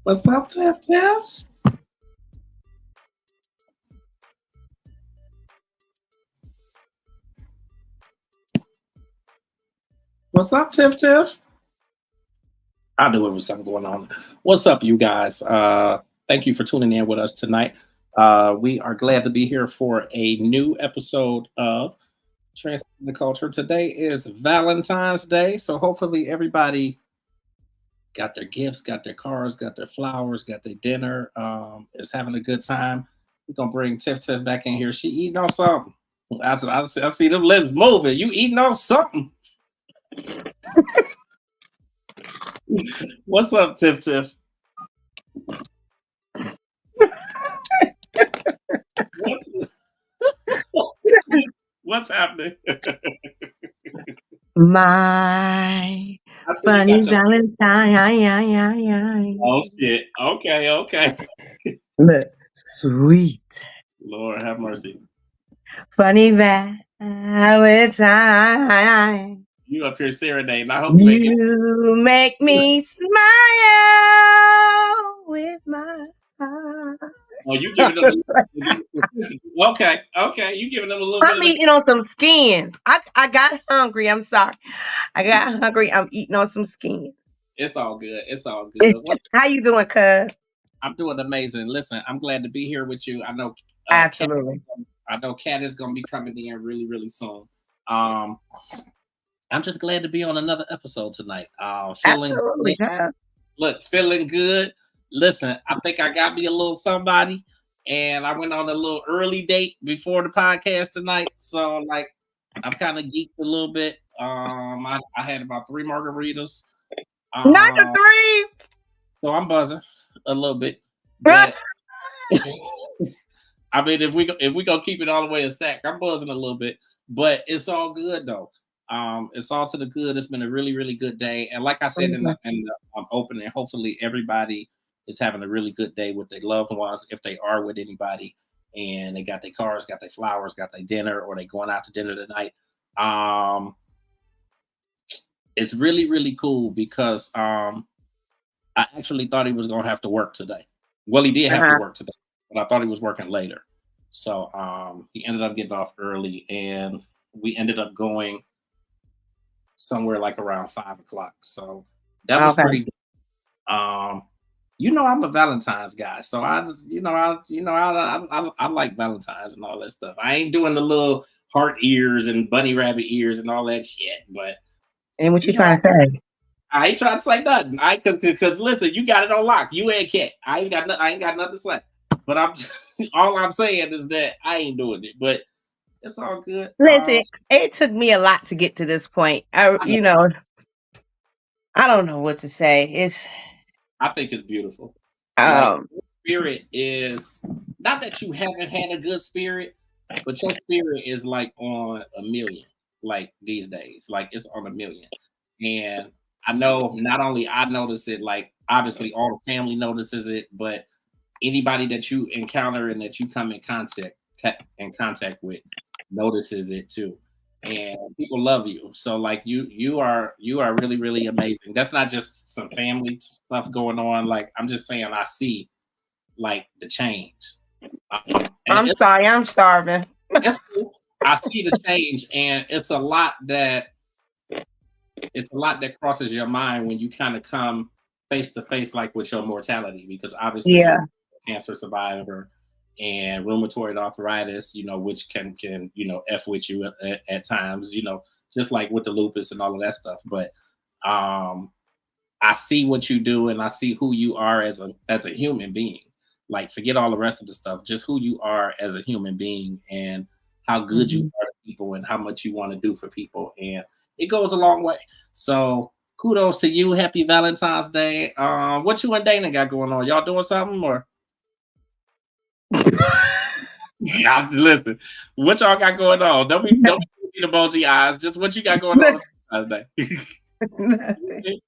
What's up, Tiff Tiff? What's up, Tiff Tiff? I knew there was something going on. What's up, you guys? Thank you for tuning in with us tonight. We are glad to be here for a new episode of Transcending the Culture. Today is Valentine's Day, so hopefully everybody got their gifts, got their cards, got their flowers, got their dinner, is having a good time. We're gonna bring Tiff Tiff back in here. She eating on something. I see them lips moving. You eating on something. What's up, Tiff Tiff? What's, what's happening? My I see you funny got your. Valentine. Ay, ay, ay, ay. Oh shit. Okay, okay. Look, sweet. Lord have mercy. Funny Valentine. You up here serenading. I hope you ain't got. You make me smile with my heart. Oh, you giving them. Okay, okay. You giving them a little bit I'm of the. eating on some skins. I got hungry. I'm sorry. I got hungry. I'm eating on some skins. It's all good. It's all good. How you doing, cuz? I'm doing amazing. Listen, I'm glad to be here with you. I know, Kat. Absolutely. I know Kat is gonna be coming in really, really soon. Um, I'm just glad to be on another episode tonight. Feeling Absolutely, good. cuz. Look, feeling good. Listen, I think I got me a little somebody, and I went on a little early date before the podcast tonight. So, like, I'm kind of geeked a little bit. I had about 3 margaritas. Not the Uh, three. so I'm buzzing a little bit, but I mean, if we gonna keep it all the way a stack, I'm buzzing a little bit, but it's all good though. It's all to the good. It's been a really, really good day, and like I said in the opening, hopefully everybody is having a really good day with their loved ones if they are with anybody, and they got their cars, got their flowers, got their dinner, or they going out to dinner tonight. Um, it's really, really cool because I actually thought he was gonna have to work today. Well, he did have to Uh-huh. work today, but I thought he was working later. So he ended up getting off early, and we ended up going somewhere like around 5 o'clock. So that was Okay. pretty good. I'm a Valentine's guy, so I just, I like Valentine's and all that stuff. I ain't doing the little heart ears and bunny rabbit ears and all that shit, but And what you you know, trying to say? I ain't trying to say nothing. I cause listen, you got it on lock. You ain't cat. I ain't got nothing to say. But I'm all I'm saying is that I ain't doing it. But it's all good. Listen, it took me a lot to get to this point. I know. I don't know what to say. It's I think it's beautiful. Like um your spirit is not that you haven't had a good spirit, but your spirit is like on a million, like these days. Like it's on a million. And I know not only I notice it, like obviously all the family notices it, but anybody that you encounter and that you come in contact with notices it too, and people love you. So like you are really, really amazing. That's not just some family stuff going on. Like I'm just saying, I see like the change, and I'm sorry, I'm starving. it's cool. I see the change, and it's a lot that crosses your mind when you kind of come face to face like with your mortality, because obviously you're Yeah. a cancer survivor and rheumatoid arthritis, which can f with you at times, just like with the lupus and all of that stuff. But um I see what you do, and I see who you are as a human being. Like forget all the rest of the stuff, just who you are as a human being and how good you Mhm. are to people and how much you want to do for people. And it goes a long way. So kudos to you. Happy Valentine's Day. What you and Dana got going on? Y'all doing something or I'm just listening. What y'all got going on? Don't be emoji eyes. Just what you got going on Valentine's Day. Nothing.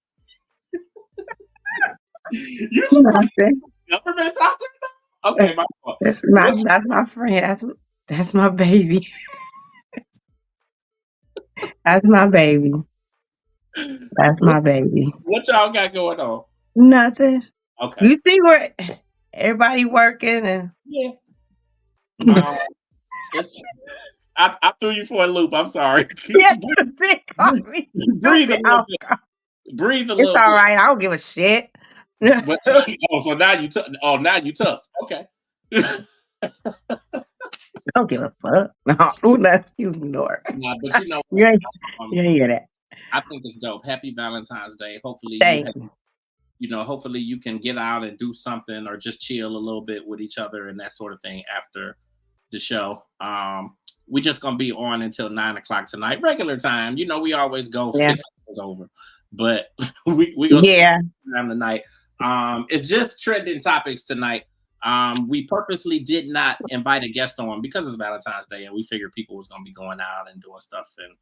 You look like Nothing. government's out there. Okay, That's my fault. that's my What that's my friend. That's my baby. That's my baby. That's what my baby. what y'all got going on? Nothing. Okay. You see where everybody working and Yeah. Um, it's I threw you for a loop. I'm sorry. yes, you did call breathe, me breathe a stupid. little Oh, bit. Breathe a it's little all bit. right. I don't give a shit. But oh, so now you tough. Oh, now you tough. Okay. Don't give a fuck. No, who left you, Lord? Nah, but you know what? You ain't, Um, you ain't hear that. I think it's dope. Happy Valentine's Day. Hopefully you Thank have, you. hopefully you can get out and do something or just chill a little bit with each other and that sort of thing after the show. We just gonna be on until 9 o'clock tonight, regular time. We always go Yeah. 6 hours over, but we gonna spend Yeah. time tonight. It's just trending topics tonight. We purposely did not invite a guest on because it's Valentine's Day, and we figured people was gonna be going out and doing stuff and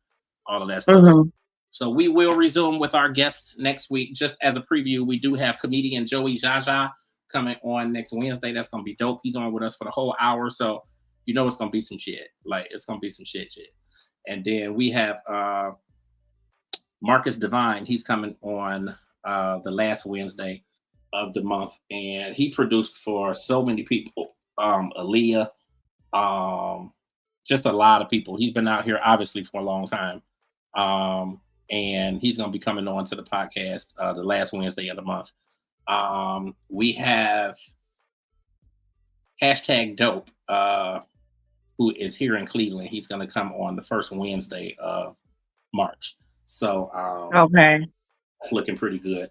all of that stuff. Hmm. So we will resume with our guests next week. Just as a preview, we do have comedian Joey Jaja coming on next Wednesday. That's gonna be dope. He's on with us for the whole hour, so it's gonna be some shit. Like it's gonna be some shit. And then we have Marcus Divine. He's coming on the last Wednesday of the month, and he produced for so many people. Aaliyah, um, just a lot of people. He's been out here obviously for a long time. And he's going to be coming on to the podcast the last Wednesday of the month. We have hashtag dope, who is here in Cleveland. He's going to come on the first Wednesday of March. So Okay. that's looking pretty good.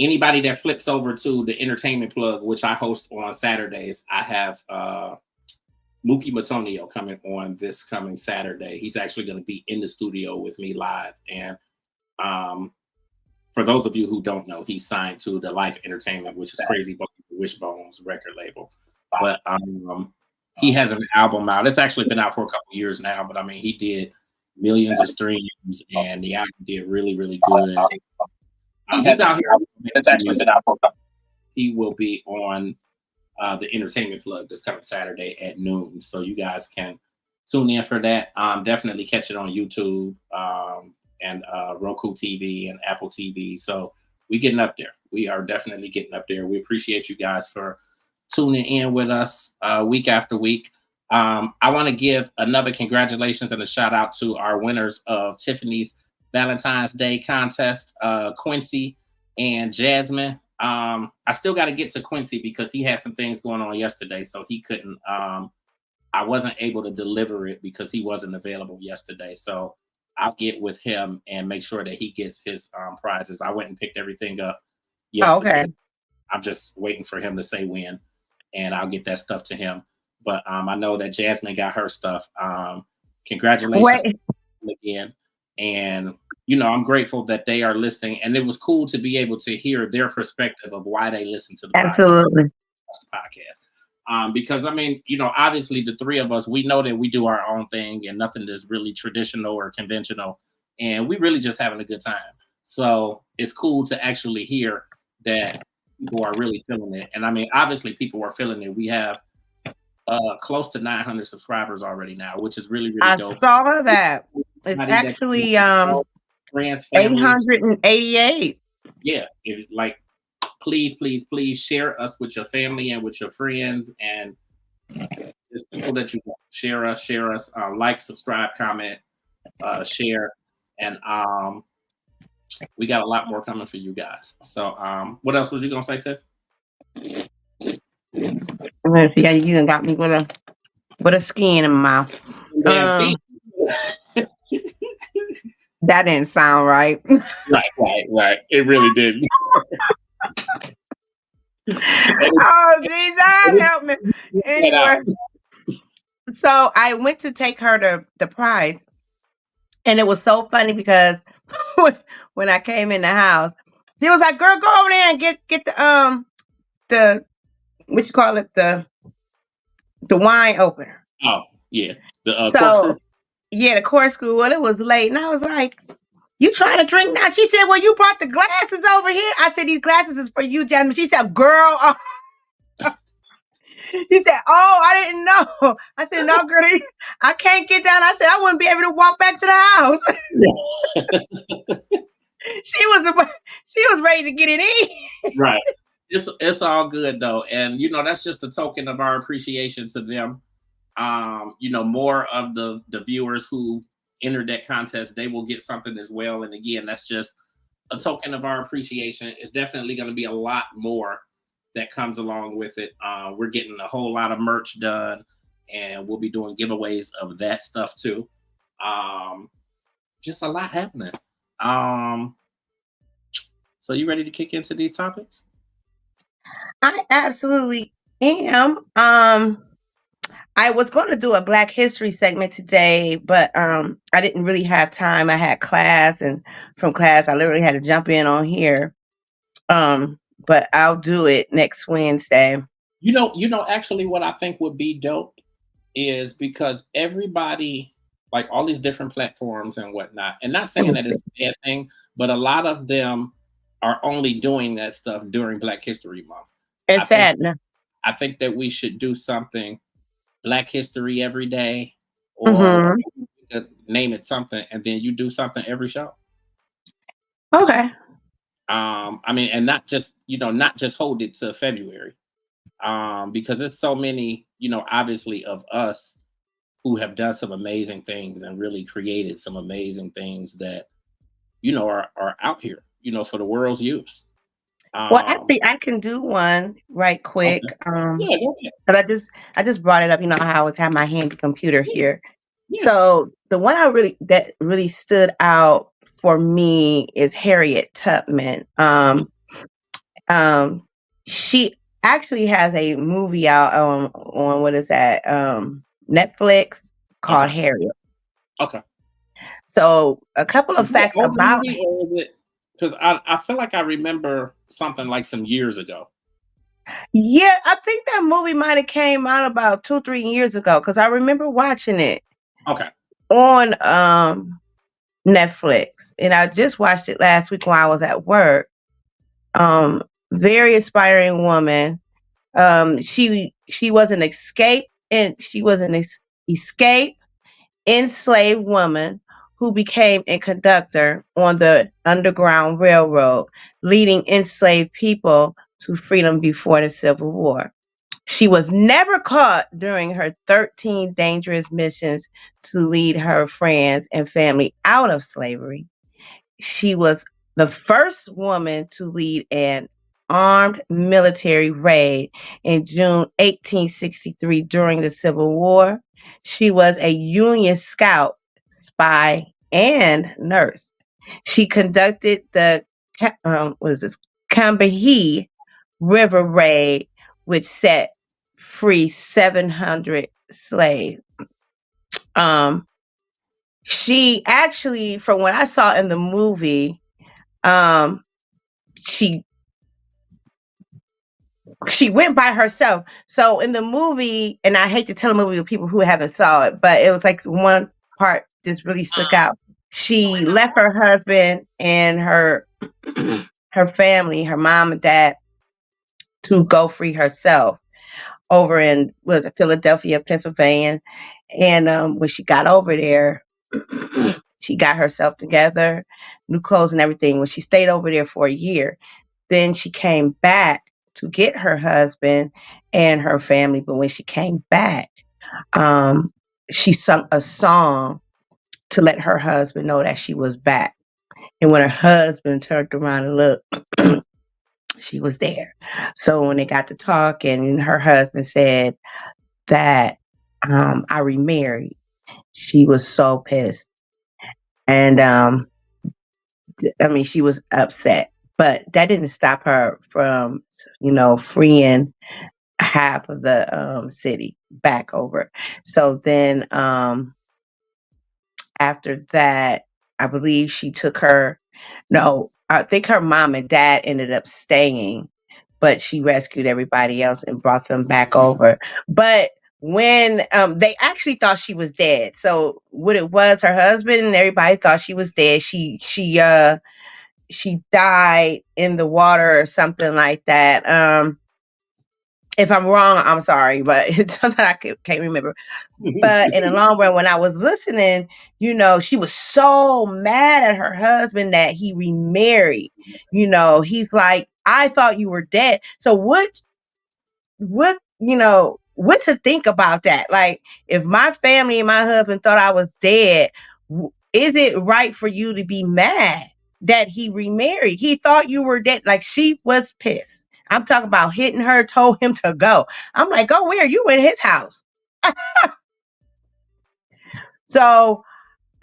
Anybody that flips over to the entertainment plug, which I host on Saturdays, I have Mookie Matonio coming on this coming Saturday. He's actually going to be in the studio with me live. And for those of you who don't know, he's signed to the Life Entertainment, which is Crazy Wishbone's record label. But he has an album out. It's actually been out for a couple years now, but I mean, he did millions of streams, and the album did really, really good. He's out here. It's actually been out for a couple. He will be on the entertainment plug that's coming Saturday at noon. So you guys can tune in for that. Definitely catch it on YouTube and Roku TV and Apple TV. So we getting up there. We are definitely getting up there. We appreciate you guys for tuning in with us week after week. I want to give another congratulations and a shout out to our winners of Tiffany's Valentine's Day contest, Quincy and Jasmine. I still got to get to Quincy because he had some things going on yesterday, so he couldn't. I wasn't able to deliver it because he wasn't available yesterday. So I'll get with him and make sure that he gets his prizes. I went and picked everything up Oh, yesterday. okay. I'm just waiting for him to say when, and I'll get that stuff to him. But I know that Jasmine got her stuff. Congratulations Wait. again. And I'm grateful that they are listening, and it was cool to be able to hear their perspective of why they listen to the Absolutely. podcast. Because I mean, obviously the three of us, we know that we do our own thing, and nothing is really traditional or conventional, and we really just having a good time. So it's cool to actually hear that people are really feeling it. And I mean, obviously people are feeling it. We have close to 900 subscribers already now, which is really, really I dope. saw that. It's actually friends, family, 888. yeah. If please share us with your family and with your friends, and it's people that you share us, like, subscribe, comment, share, and we got a lot more coming for you guys. So what else was you gonna say, Tiff? Yeah, you done got me with a skin in my mouth. That didn't sound right. Right. It really did. Oh, Jesus, help me. Anyway, so I went to take her the prize, and it was so funny because when I came in the house, she was like, "Girl, go over there and get the what you call it, the wine opener." Oh yeah, the So corkscrew. yeah, the corkscrew. Well, it was late, and I was like, "You trying to drink now?" She said, "Well, you brought the glasses over here." I said, "These glasses is for you, Jasmine." She said, "Girl." She said, "Oh, I didn't know." I said, "No, girl, I can't get down." I said, "I wouldn't be able to walk back to the house." She was she was ready to get it in. Right. It's all good though, and that's just a token of our appreciation to them. More of the viewers who entered that contest, they will get something as well. And again, that's just a token of our appreciation. It's definitely going to be a lot more that comes along with it. We're getting a whole lot of merch done, and we'll be doing giveaways of that stuff too. Um, just a lot happening. Um, so you ready to kick into these topics? I absolutely am. I was going to do a Black History segment today, but I didn't really have time. I had class, and from class, I literally had to jump in on here. But I'll do it next Wednesday. Actually, what I think would be dope is because everybody, like all these different platforms and whatnot, and not saying that it's a bad thing, but a lot of them are only doing that stuff during Black History Month. I It's think sad. No. I think that we should do something Black History every day, or Hmm. name it something, and then you do something every show. Okay. I mean, and not just hold it to February, because it's so many, obviously of us who have done some amazing things and really created some amazing things that are out here, for the world's use. Well, Um, actually, I can do one right quick. okay, yeah, go ahead. But I just brought it up. You know how I always have my handy computer Yeah, here. yeah, So the one that really stood out for me is Harriet Tubman. Um, she actually has a movie out on what is that? Netflix called okay, Harriet. okay. So a couple Is of it an facts older about. movie, or is it? Because I feel like I remember something like some years ago. Yeah, I think that movie might have came out about 2, 3 years ago because I remember watching it Okay, on Netflix, and I just watched it last week while I was at work. Um, Very aspiring woman. She was an escape, and she was an escape enslaved woman who became a conductor on the Underground Railroad, leading enslaved people to freedom before the Civil War. She was never caught during her 13 dangerous missions to lead her friends and family out of slavery. She was the first woman to lead an armed military raid in June 1863 during the Civil War. She was a Union scout, spy, and nurse. She conducted the what is this Combahee River raid, which set free 700 slaves. Um, she actually, from what I saw in the movie, um, she she went by herself. So in the movie, and I hate to tell a movie with people who haven't saw it, but it was like one part just really stuck out. She left her husband and her her family, her mom and dad, to go free herself over in was it Philadelphia, Pennsylvania. And when she got over there, she got herself together, new clothes and everything. When she stayed over there for a year, then she came back to get her husband and her family. But when she came back, um, she sung a song to let her husband know that she was back. And when her husband turned around and looked, she was there. So when they got to talking, her husband said that I remarried. She was so pissed. And I mean, she was upset, but that didn't stop her from, freeing half of the city back over. So then after that, I believe she took her, no, I think her mom and dad ended up staying, but she rescued everybody else and brought them back over. But when they actually thought she was dead. So what it was, her husband and everybody thought she was dead. She died in the water or something like that. If I'm wrong, I'm sorry, but it's something I can't remember. But in the long run, when I was listening, she was so mad at her husband that he remarried. He's like, I thought you were dead. So what to think about that? Like, if my family and my husband thought I was dead, is it right for you to be mad that he remarried? He thought you were dead. Like, she was pissed. I'm talking about hitting her, told him to go. I'm like, go where? You in his house. So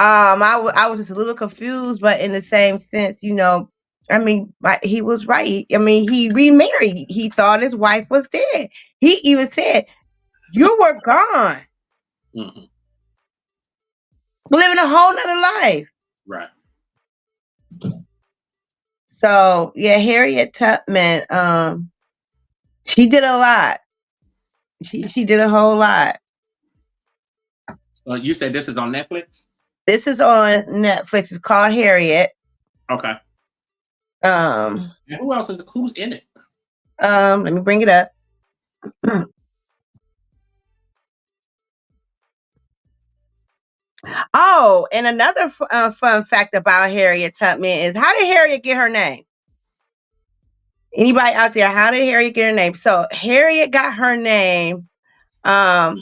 I was just a little confused, but in the same sense, I mean, he was right. I mean, he remarried. He thought his wife was dead. He even said, you were gone, Mm-hmm. living a whole nother life. Right. So yeah, Harriet Tubman, she did a lot. She did a whole lot. So you said this is on Netflix? This is on Netflix. It's called Harriet. Okay. And who's in it? Let me bring it up. Oh, and another fun fact about Harriet Tubman is, how did Harriet get her name? Anybody out there, how did Harriet get her name? So Harriet got her name. Her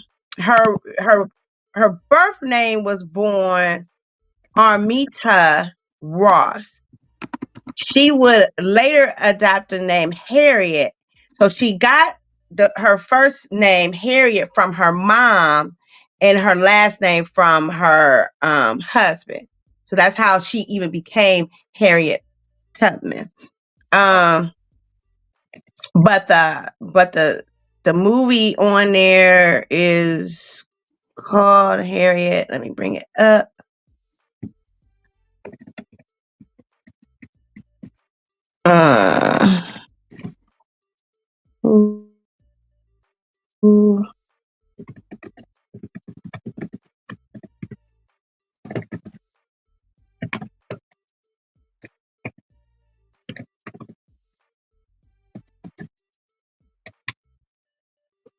birth name was born Armita Ross. She would later adopt the name Harriet. So she got her first name Harriet from her mom, and her last name from her husband. So that's how she even became Harriet Tubman. But the movie on there is called Harriet. Let me bring it up.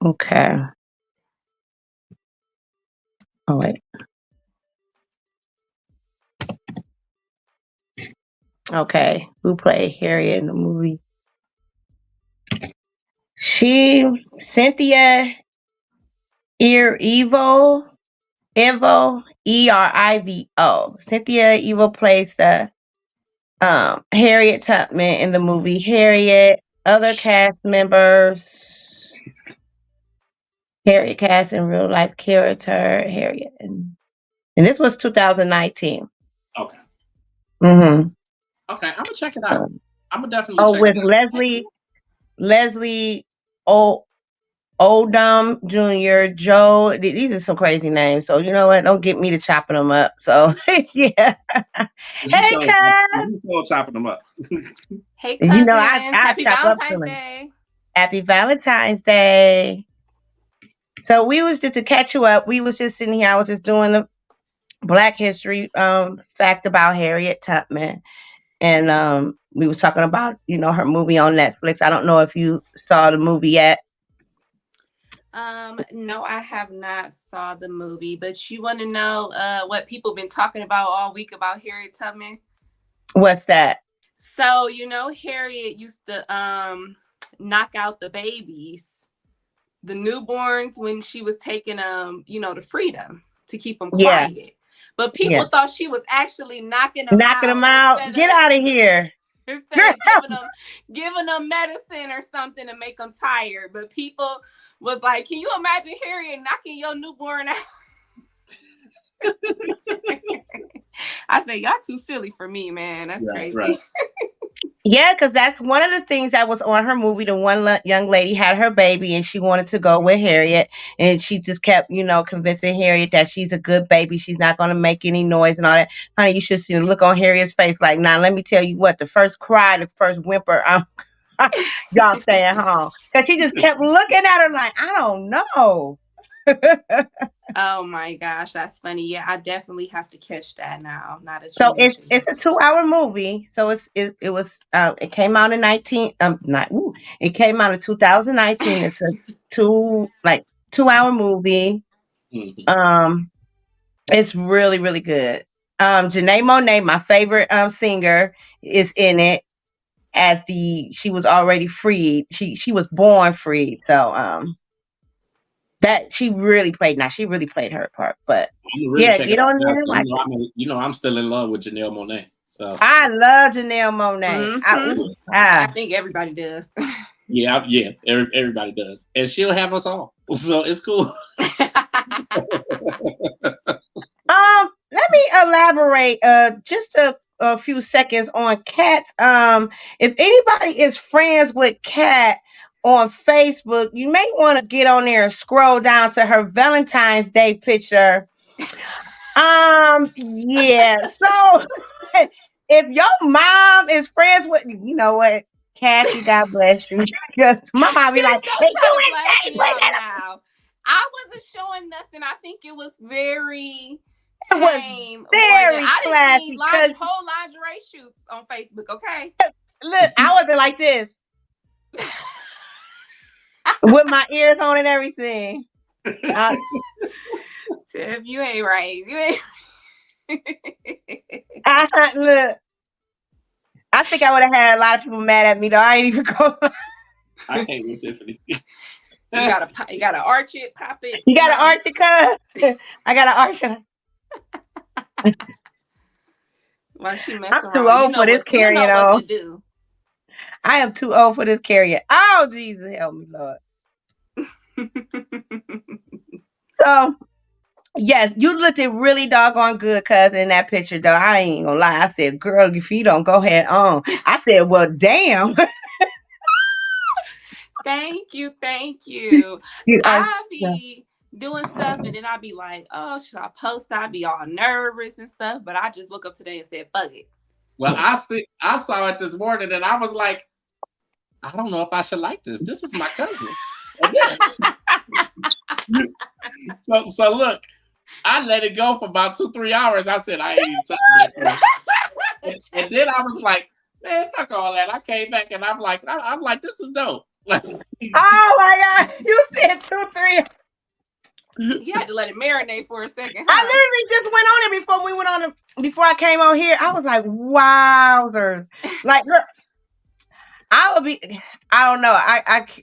Okay. Oh, wait. Okay. Who played Harriet in the movie? Cynthia Erivo, Erivo. Cynthia Erivo plays the Harriet Tubman in the movie Harriet. Other cast members, Harriet cast in real life character Harriet, and this was 2019. Okay. Mm-hmm. Okay, I'm gonna check it out. I'm gonna definitely check with it out. Leslie Odom Jr., Joe. These are some crazy names. So you know what? Don't get me to chopping them up. So yeah. Hey, You still chopping them up. Hey, cousins. I Happy chop Valentine's up to Day. Happy Valentine's Day. So we was just to catch you up. We was just sitting here. I was just doing the Black History fact about Harriet Tubman, and we was talking about her movie on Netflix. I don't know if you saw the movie yet. No, I have not saw the movie, but you want to know what people been talking about all week about Harriet Tubman? What's that? So Harriet used to knock out the babies, the newborns, when she was taking the freedom to keep them quiet. Yeah. But people thought she was actually knocking them out. Get out of here. Instead of giving them medicine or something to make them tired. But people was like, can you imagine Harriet knocking your newborn out? I say, y'all too silly for me, man. That's crazy. Right. Yeah, because that's one of the things that was on her movie. The one young lady had her baby and she wanted to go with Harriet, and she just kept, convincing Harriet that she's a good baby. She's not going to make any noise and all that. Honey, you should see the look on Harriet's face. Like, now, let me tell you what, the first cry, the first whimper, y'all staying home. Because she just kept looking at her like, I don't know. Oh my gosh, that's funny. Yeah, I definitely have to catch that now. Now that you So mentioned it's it. a 2 hour movie. So it was it came out in 19 not ooh, it came out in 2019. It's a 2 hour movie. Mhm. Um, it's really really good. Janae Monáe, my favorite singer, is in it as she was already freed. She was born freed. So that she really played her part. But I'm really yeah, checking get out on now. there and watch it. I'm still in love with Janelle Monáe. So I love Janelle Monáe. I think everybody does. yeah, everybody does, and she'll have us all. So it's cool. Let me elaborate just a few seconds on Kat's. If anybody is friends with Kat on Facebook, you may want to get on there and scroll down to her Valentine's Day picture. Yeah. So if your mom is friends with, you know what, Kathy, God bless you. Because my mom be like, Tim, don't hey, try you to ain't blast saying me put out that now. I wasn't showing nothing. I think it was very up. It was tame. More than very I didn't see classy because whole lingerie shoots on Facebook. Okay. look, I wasn't like this with my ears on and everything. Uh, Tim, you ain't right. You ain't. look, I think I would have had a lot of people mad at me though. I ain't even go. I can't with Tiffany. You gotta arch it, pop it. You got to arch it, cuz. I got to arch it. While she mess I'm too around, old for this you carrying know what to on. do. I am too old for this carrying. Oh, Jesus, help me, Lord. So, yes, you looked it really doggone good, cuz, in that picture, though. I ain't gonna lie. I said, girl, if you don't go ahead on. I said, well, damn. Thank you, thank you. You are I be doing stuff and then I be like, oh, should I post? I be all nervous and stuff, but I just woke up today and said, fuck it. Well, I saw it this morning, and I was like, I don't know if I should like this. This is my cousin. So look, I let it go for about 2-3 hours. I said I ain't even touching that. And then I was like, man, fuck all that. I came back and I'm like, this is dope. Oh my God. You said 2-3. You had to let it marinate for a second, I huh? literally just went on it before we went on it. Before I came on here, I was like, wowzers. Like, look, I would be, I don't know.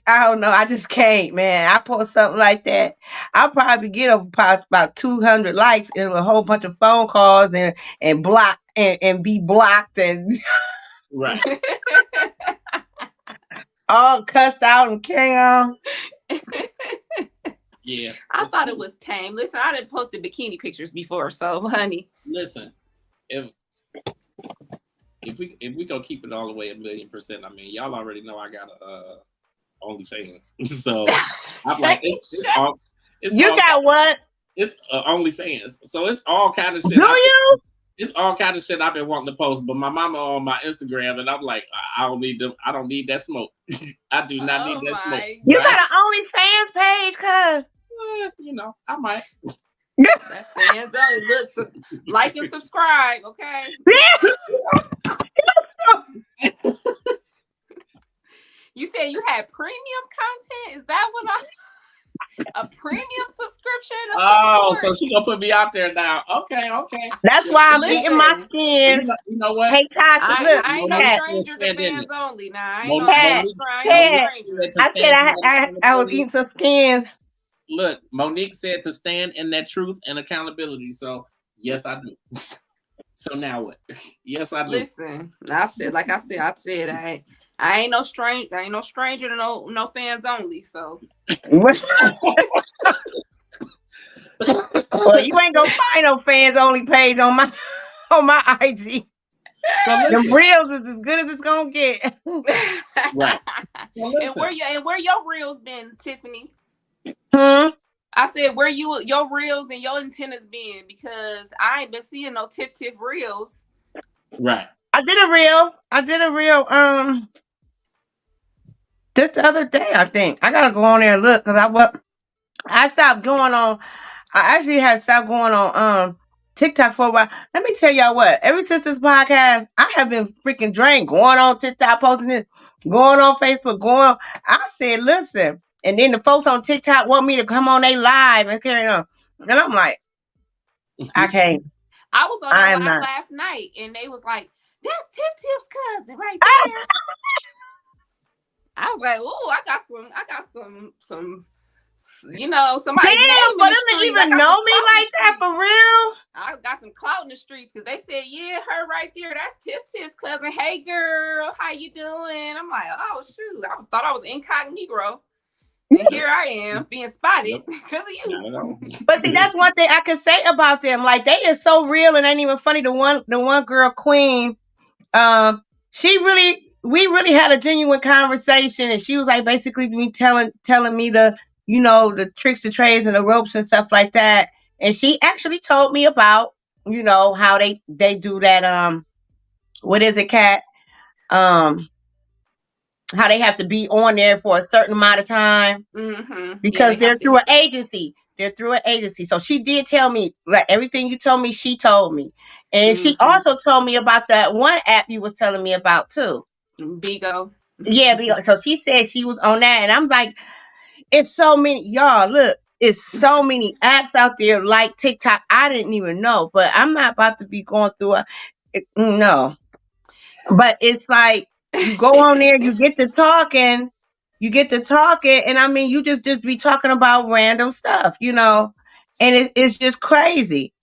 I don't know. I just can't, man. I post something like that. I'll probably get about 200 likes and a whole bunch of phone calls and block and be blocked and Right. all cussed out and carry on. Yeah. I thought it was tame. Listen, I didn't posted bikini pictures before, so honey. Listen, if we go keep it all the way 1,000,000%, I mean, y'all already know I got OnlyFans, so I'm like, it's all. You all, got what? It's OnlyFans, so it's all kind of shit. Do you? It's all kind of shit I've been wanting to post, but my mama on my Instagram, and I'm like, I don't need them. I don't need that smoke. I do not need that smoke. You got an OnlyFans page, cuz? You know, I might. That fans only look, like and subscribe, okay? You said you had premium content? Is that what a premium subscription? Oh, so she gonna put me out there now. Okay. That's why I'm getting my skins. You know what? Hey, Tasha, look. I ain't no stranger to fans only. Now, I ain't no stranger. I said I was eating some skins. Look, Monique said to stand in that truth and accountability. So, yes, I do. So now what? Yes, I do. Listen, I said I ain't no stranger. I ain't no stranger to no fans only. So, well, you ain't gonna find no fans only page on my IG. So the reels is as good as it's gonna get. Right. And where your reels been, Tiffany? I said where your reels and your antennas been, because I ain't been seeing no tiff reels. Right. I did a reel this other day, I think. I gotta go on there and look because I stopped going on. I actually had stopped going on TikTok for a while. Let me tell y'all what. Ever since this podcast, I have been freaking drained. Going on TikTok, posting this, going on Facebook, going. I said, listen, and then the folks on TikTok want me to come on they live and carry on, and I'm like, I can't. I was on their I am live not. last night, and they was like, "That's Tiff Tiff's cousin right there." I was like, "Ooh, I got some, somebody's Damn, name for in them the to streets. I even got some know me clout in the like that streets. for real. I got some clout in the streets because they said, yeah, her right there. That's Tiff Tiff's cousin. Hey, girl, how you doing? I'm like, oh, shoot. Thought I was incognito. And here I am being spotted Nope. because of you. Not at all. But see, that's one thing I can say about them. Like they are so real and ain't even funny. The one girl Queen, she really we really had a genuine conversation, and she was like basically me telling me the tricks, the trades, and the ropes and stuff like that. And she actually told me about how they do that. What is it, Cat? Um, how they have to be on there for a certain amount of time Yeah, because they they're have to through an hit. agency. They're through an agency. So she did tell me, like everything you told me, she told me. And she Mm-hmm. also told me about that one app you was telling me about too. Bigo. Yeah, so she said she was on that. And I'm like, it's so many, y'all, look, it's so many apps out there like TikTok. I didn't even know, but I'm not about to be going through no. But it's like you go on there, you get to talking, and I mean, you just be talking about random stuff, and it's just crazy.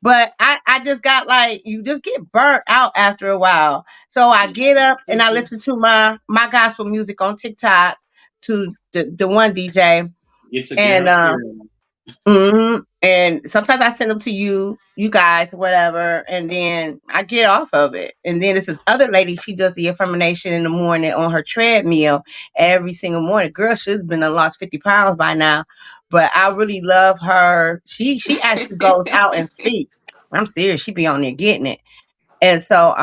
But I just got like you just get burnt out after a while. So I get up and I listen to my gospel music on TikTok to the one DJ, Get to get and her spirit. and sometimes I send them to you guys, whatever, and then I get off of it. And then this other lady, she does the affirmation in the morning on her treadmill every single morning. Girl should have been lost 50 pounds by now, but I really love her. She actually goes out and speaks. I'm serious. She be on there getting it. And so,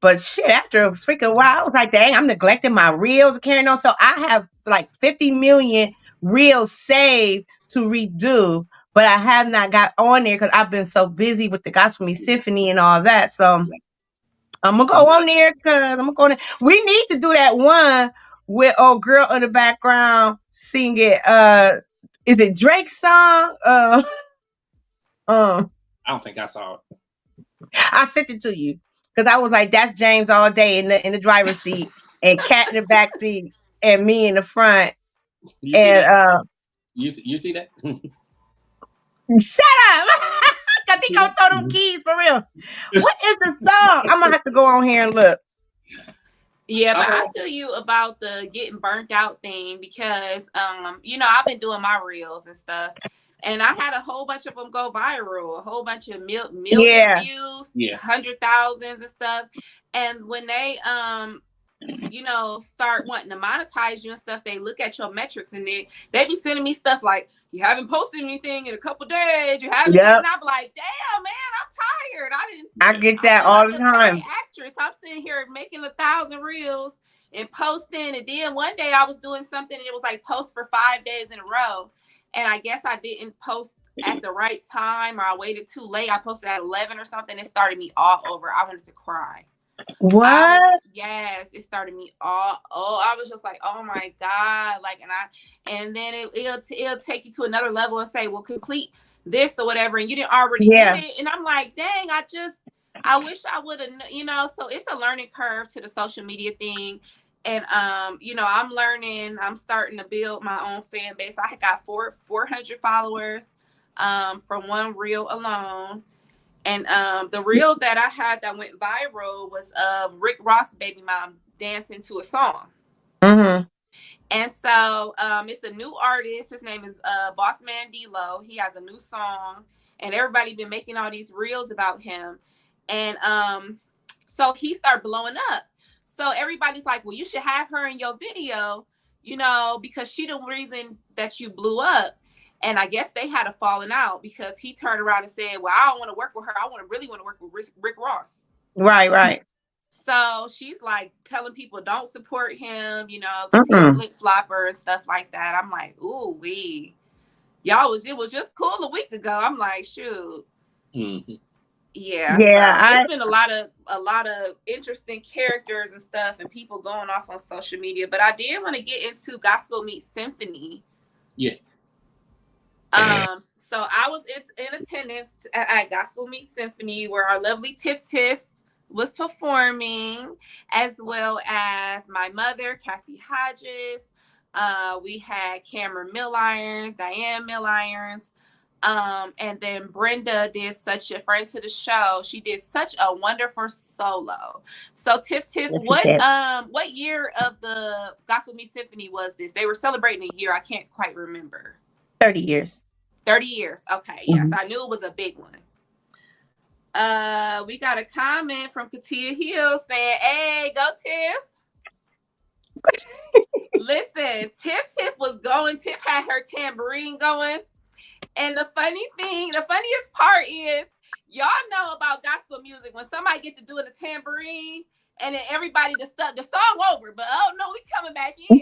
but shit, after a freaking while, I was like, dang, I'm neglecting my reels and carrying on. So I have like 50 million reels saved to redo, but I have not got on there because I've been so busy with the Gospel Me Symphony and all that. So I'm gonna go on there because I'm gonna go on there. We need to do that one with old girl in the background singing. Is it Drake's song? Um, I don't think I saw it. I sent it to you because I was like, "That's James all day in the driver's seat, and Cat in the back seat, and me in the front." You see And that? You see that? shut up, because he gonna throw them keys for real. What is the song? I'm gonna have to go on here and look. Yeah, but I feel you about the getting burnt out thing because I've been doing my reels and stuff. And I had a whole bunch of them go viral, a whole bunch of million Yeah, views, Yeah. 100,000s and stuff. And when they start wanting to monetize you and stuff, they look at your metrics and they be sending me stuff like, you haven't posted anything in a couple days, you haven't yep. and I'm like, damn man, I'm tired. I get I that feel all like the a paid time. actress. I'm sitting here making 1,000 reels and posting, and then one day I was doing something and it was like post for 5 days in a row, and I guess I didn't post at the right time or I waited too late. I posted at 11 or something. It started me all over. I wanted to cry. What? Yes, it started me all. Oh, I was just like, oh my god, like, and then it'll take you to another level and say, well, complete this or whatever, and you didn't already did Yeah, it, and I'm like, dang, I wish I would have, So it's a learning curve to the social media thing, and I'm learning. I'm starting to build my own fan base. I got 400 followers, from one reel alone. And the reel that I had that went viral was Rick Ross' baby mom dancing to a song. mm-hmm. And so it's a new artist. His name is Boss Man D-Lo. He has a new song, and everybody been making all these reels about him. And so he started blowing up. So everybody's like, well, you should have her in your video, because she the reason that you blew up. And I guess they had a falling out because he turned around and said, well, I don't want to work with her. I really want to work with Rick Ross. Right. So she's like telling people don't support him, because he a Mm-mm. flip flopper and stuff like that. I'm like, ooh wee. it was just cool a week ago. I'm like, shoot. Mm-hmm. Yeah, so Yeah, it's been a lot of interesting characters and stuff and people going off on social media. But I did want to get into Gospel Meets Symphony. Yeah. So I was in attendance at Gospel Meets Symphony where our lovely Tiff Tiff was performing, as well as my mother, Kathy Hodges. We had Cameron Millirons, Diane Millirons. And then Brenda did such a friend to the show. She did such a wonderful solo. So Tiff, yes, what year of the Gospel Meets Symphony was this? They were celebrating a year. I can't quite remember. 30 years. 30 years. Okay, yes, I knew it was a big one. We got a comment from Katia Hill saying, "Hey, go Tiff." Listen, Tiff was going. Tiff had her tambourine going. And the funniest part is, y'all know about gospel music when somebody get to doing a tambourine and then everybody the song over, but oh no, we coming back in.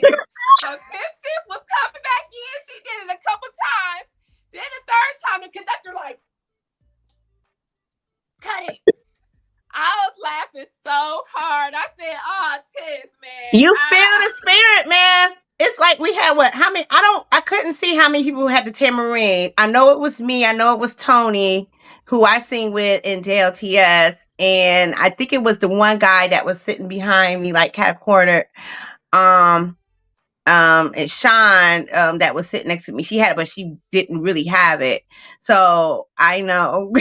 So Tiff was coming back in. She did it a couple times. Then the third time, the conductor like, cut it. I was laughing so hard. I said, "Oh, Tiff, man, You feel the spirit, man." It's like we had how many? I couldn't see how many people had the tambourine. I know it was me. I know it was Tony, who I sing with in JLTS, and I think it was the one guy that was sitting behind me, like kind of cornered. And Sean, that was sitting next to me. She had it, but she didn't really have it. So I know,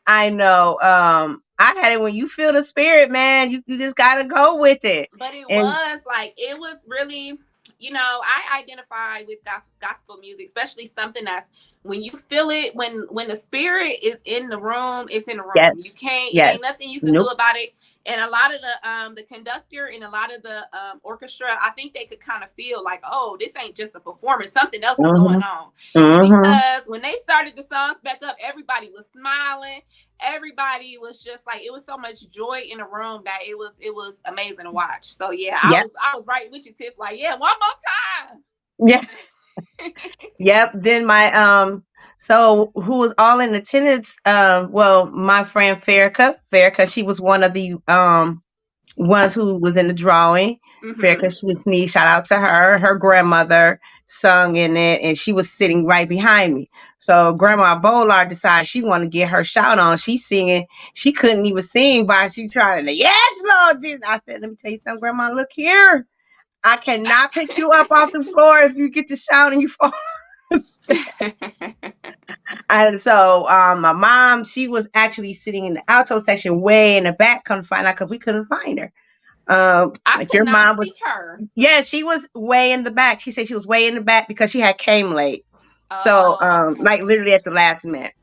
I know. I had it. When you feel the spirit, man, you just gotta go with it. But it And was really, I identify with gospel music, especially something that's when you feel it, when the spirit is in the room, it's in the room. yes, You can't, it yes, ain't nothing you can do about it. And a lot of the conductor and a lot of the orchestra, I think they could kind of feel like, oh, this ain't just a performance, something else is going on. Because when they started the songs back up, everybody was smiling. Everybody was just like, it was so much joy in the room that it was amazing to watch. So yeah, I was right with you, Tiff. Like, yeah, one more time. Yeah. Yep. Then my so who was all in attendance? Well, my friend Farika, she was one of the ones who was in the drawing. Farika Sneeze, shout out to her. Her grandmother sung in it, and she was sitting right behind me. So Grandma Bolar decided she wanted to get her shout on. She's singing. She couldn't even sing, but she tried to. Yes, Lord Jesus. I said, let me tell you something, Grandma. Look here. I cannot pick you up off the floor if you get to shout and you fall. And so my mom, she was actually sitting in the alto section way in the back, couldn't find her because we couldn't find her. I could not see her. Yeah, she was way in the back. She said she was way in the back because she had came late. So like literally at the last minute.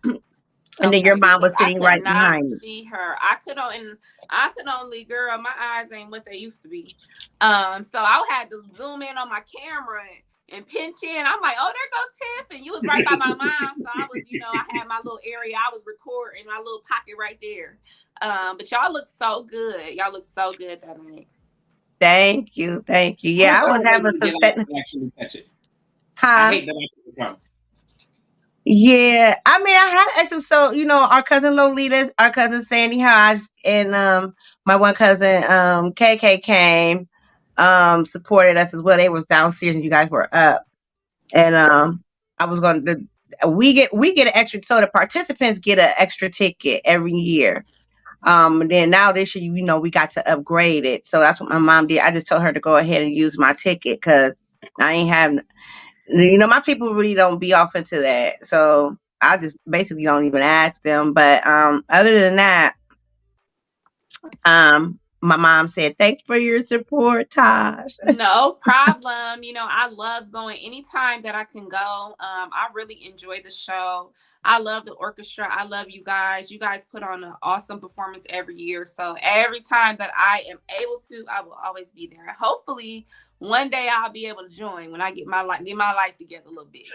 And then your mom was sitting right behind me. See her. I could only, girl, my eyes ain't what they used to be. So I had to zoom in on my camera and pinch in. I'm like, oh, there go Tiff. And you was right by my mom. So I was, I had my little area. I was recording my little pocket right there. But y'all look so good. Y'all look so good that night. Thank you. Yeah, I was having some technical. I hate that I couldn't. Yeah, I mean, I had actually. So our cousin Lolita, our cousin Sandy Hodge, and my one cousin KK came, supported us as well. They was downstairs and you guys were up, and I was going to. We get an extra. So the participants get an extra ticket every year. And then now this year, we got to upgrade it. So that's what my mom did. I just told her to go ahead and use my ticket because I ain't having. My people really don't be off into that. So I just basically don't even ask them. But other than that, my mom said, thanks for your support, Tosh. No problem. I love going anytime that I can go. I really enjoy the show. I love the orchestra. I love you guys. You guys put on an awesome performance every year. So every time that I am able to, I will always be there. Hopefully one day I'll be able to join when I get my life together a little bit.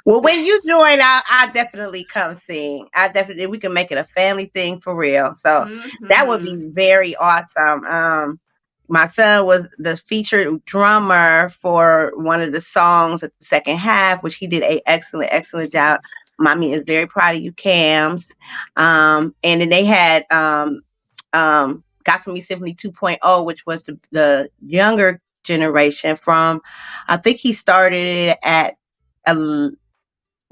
Well, when you join, I definitely come sing. We can make it a family thing for real. So that would be very awesome. my son was the featured drummer for one of the songs at the second half, which he did a excellent job. Mommy is very proud of you, Cams. And then they had Gospel Me Symphony 2.0, which was the younger generation from, I think he started it at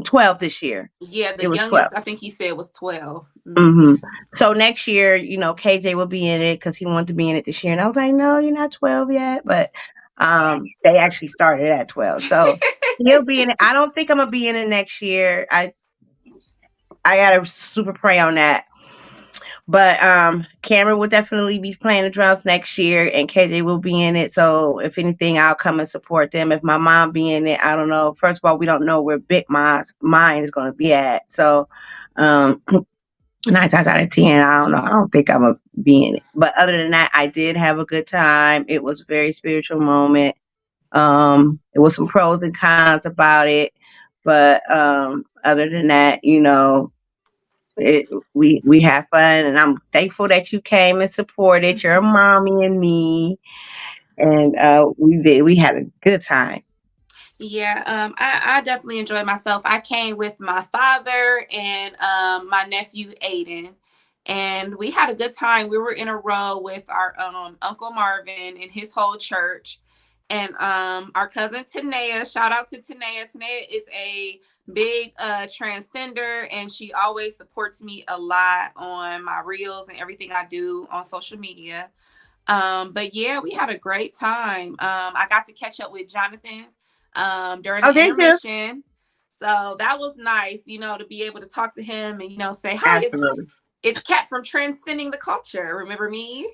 12 this year. Yeah, the It was youngest 12. I think he said was 12. Mm-hmm. So next year, KJ will be in it because he wanted to be in it this year. And I was like, no, you're not 12 yet. But they actually started at 12. So he'll be in it. I don't think I'm going to be in it next year. I got to super pray on that. But Cameron will definitely be playing the drums next year, and KJ will be in it. So if anything, I'll come and support them. If my mom be in it, I don't know. First of all, we don't know where Big Mom's mind is going to be at. So 9 times out of 10, I don't know. I don't think I'm going to be in it. But other than that, I did have a good time. It was a very spiritual moment. There was some pros and cons about it. But other than that, we have fun, and I'm thankful that you came and supported your mommy and me, and we had a good time. Yeah, I definitely enjoyed myself. I came with my father and my nephew Aiden, and we had a good time. We were in a row with our Uncle Marvin and his whole church. And our cousin Tanea, shout out to Tanea. Tanea is a big transcender, and she always supports me a lot on my reels and everything I do on social media. But yeah, we had a great time. I got to catch up with Jonathan during the intermission. So that was nice, to be able to talk to him and, say, hi, it's Kat from Transcending the Culture. Remember me?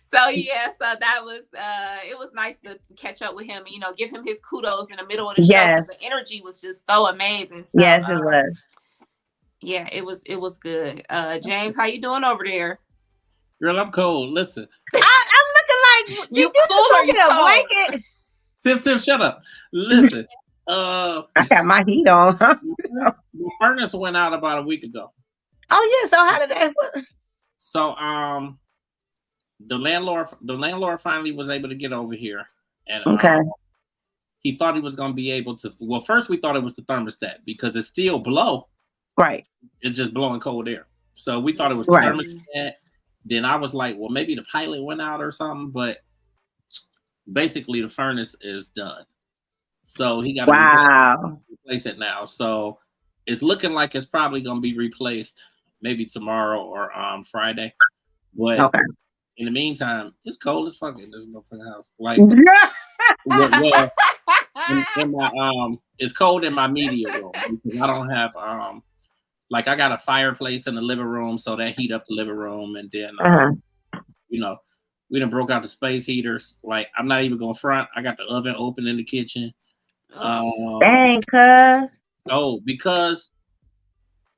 So yeah, so that was it was nice to catch up with him, give him his kudos in the middle of the show because the energy was just so amazing. So, yes, it was. Yeah, it was good. James, how you doing over there? Girl, I'm cold. Listen, I'm looking like you cool or you cold? Blanket? Tim, shut up. Listen, I got my heat on. The furnace went out about a week ago. Oh yeah, so how did that? So the landlord finally was able to get over here, and he thought he was going to be able to. Well, first we thought it was the thermostat because it's still blow. Right. It's just blowing cold air. So we thought it was the thermostat. Then I was like, well, maybe the pilot went out or something, but basically the furnace is done. So he got to replace it now. So it's looking like it's probably going to be replaced maybe tomorrow or Friday. But in the meantime, it's cold as fuck in this motherfucking house. Like, well, in my it's cold in my media room because I don't have like I got a fireplace in the living room, so that heat up the living room, and then we done broke out the space heaters. Like I'm not even going front. I got the oven open in the kitchen. Dang, cuz. Oh, because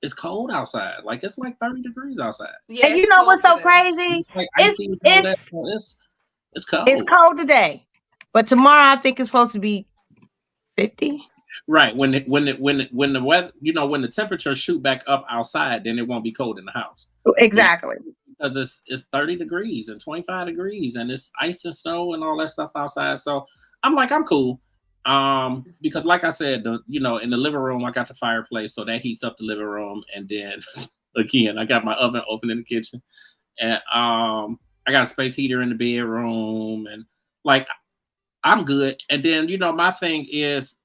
it's cold outside. Like it's like 30 degrees outside. Yeah, and you know what's so crazy? It's cold. It's cold today, but tomorrow I think it's supposed to be 50. Right. When the weather, when the temperature shoot back up outside, then it won't be cold in the house. Exactly. Because it's 30 degrees and 25 degrees and it's ice and snow and all that stuff outside. So I'm cool. Because like I said, in the living room I got the fireplace, so that heats up the living room, and then again I got my oven open in the kitchen, and I got a space heater in the bedroom, and like I'm good. And then my thing is,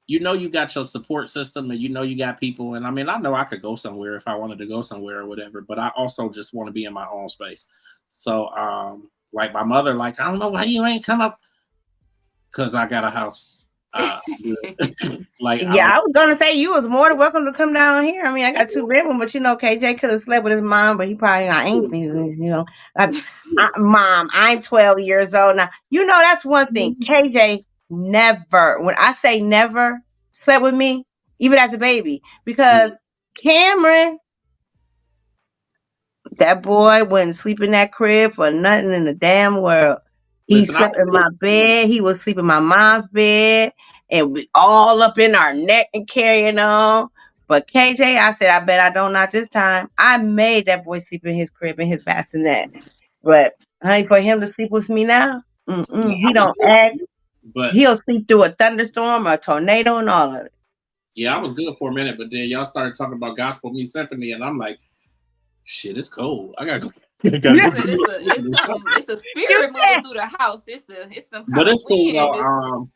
you got your support system, and you got people, and I mean I know I could go somewhere if I wanted to go somewhere or whatever, but I also just want to be in my own space. So like my mother, like, I don't know why you ain't come up. Because I got a house. Like, yeah, I was gonna say you was more than welcome to come down here. I mean, I got 2 bedrooms, but KJ could have slept with his mom, but he probably not ain't. Mom, I'm 12 years old now. That's one thing. KJ never, when I say never, slept with me, even as a baby, because Cameron, that boy wouldn't sleep in that crib for nothing in the damn world. He slept in my bed. He was sleeping in my mom's bed, and we all up in our neck and carrying on. But KJ, I said, I bet I don't not this time. I made that boy sleep in his crib in his bassinet. But honey, for him to sleep with me now, Yeah, he I was don't good, ask. but He'll sleep through a thunderstorm, a tornado, and all of it. yeah, I was good for a minute. But then y'all started talking about gospel music symphony, and I'm like, shit, it's cold. I gotta go. I gotta Yeah. go. Said it's a You spirit moving said, through the house. It's some But kind of it's cool wind. though.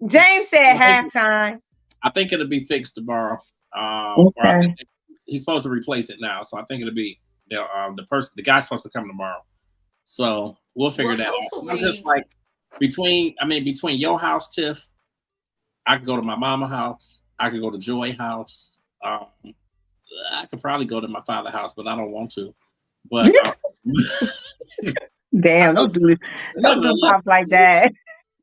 James said I think halftime. I think it'll be fixed tomorrow. Or I think Okay. he's supposed to replace it now, so I think it'll be the guy's supposed to come tomorrow. So we'll figure Well, that out. I'm just hopefully, like between your house, Tiff, I could go to my mama house. I could go to Joy house. I could probably go to my father's house, but I don't want to. But I Damn, know, don't do nevertheless, pop like that.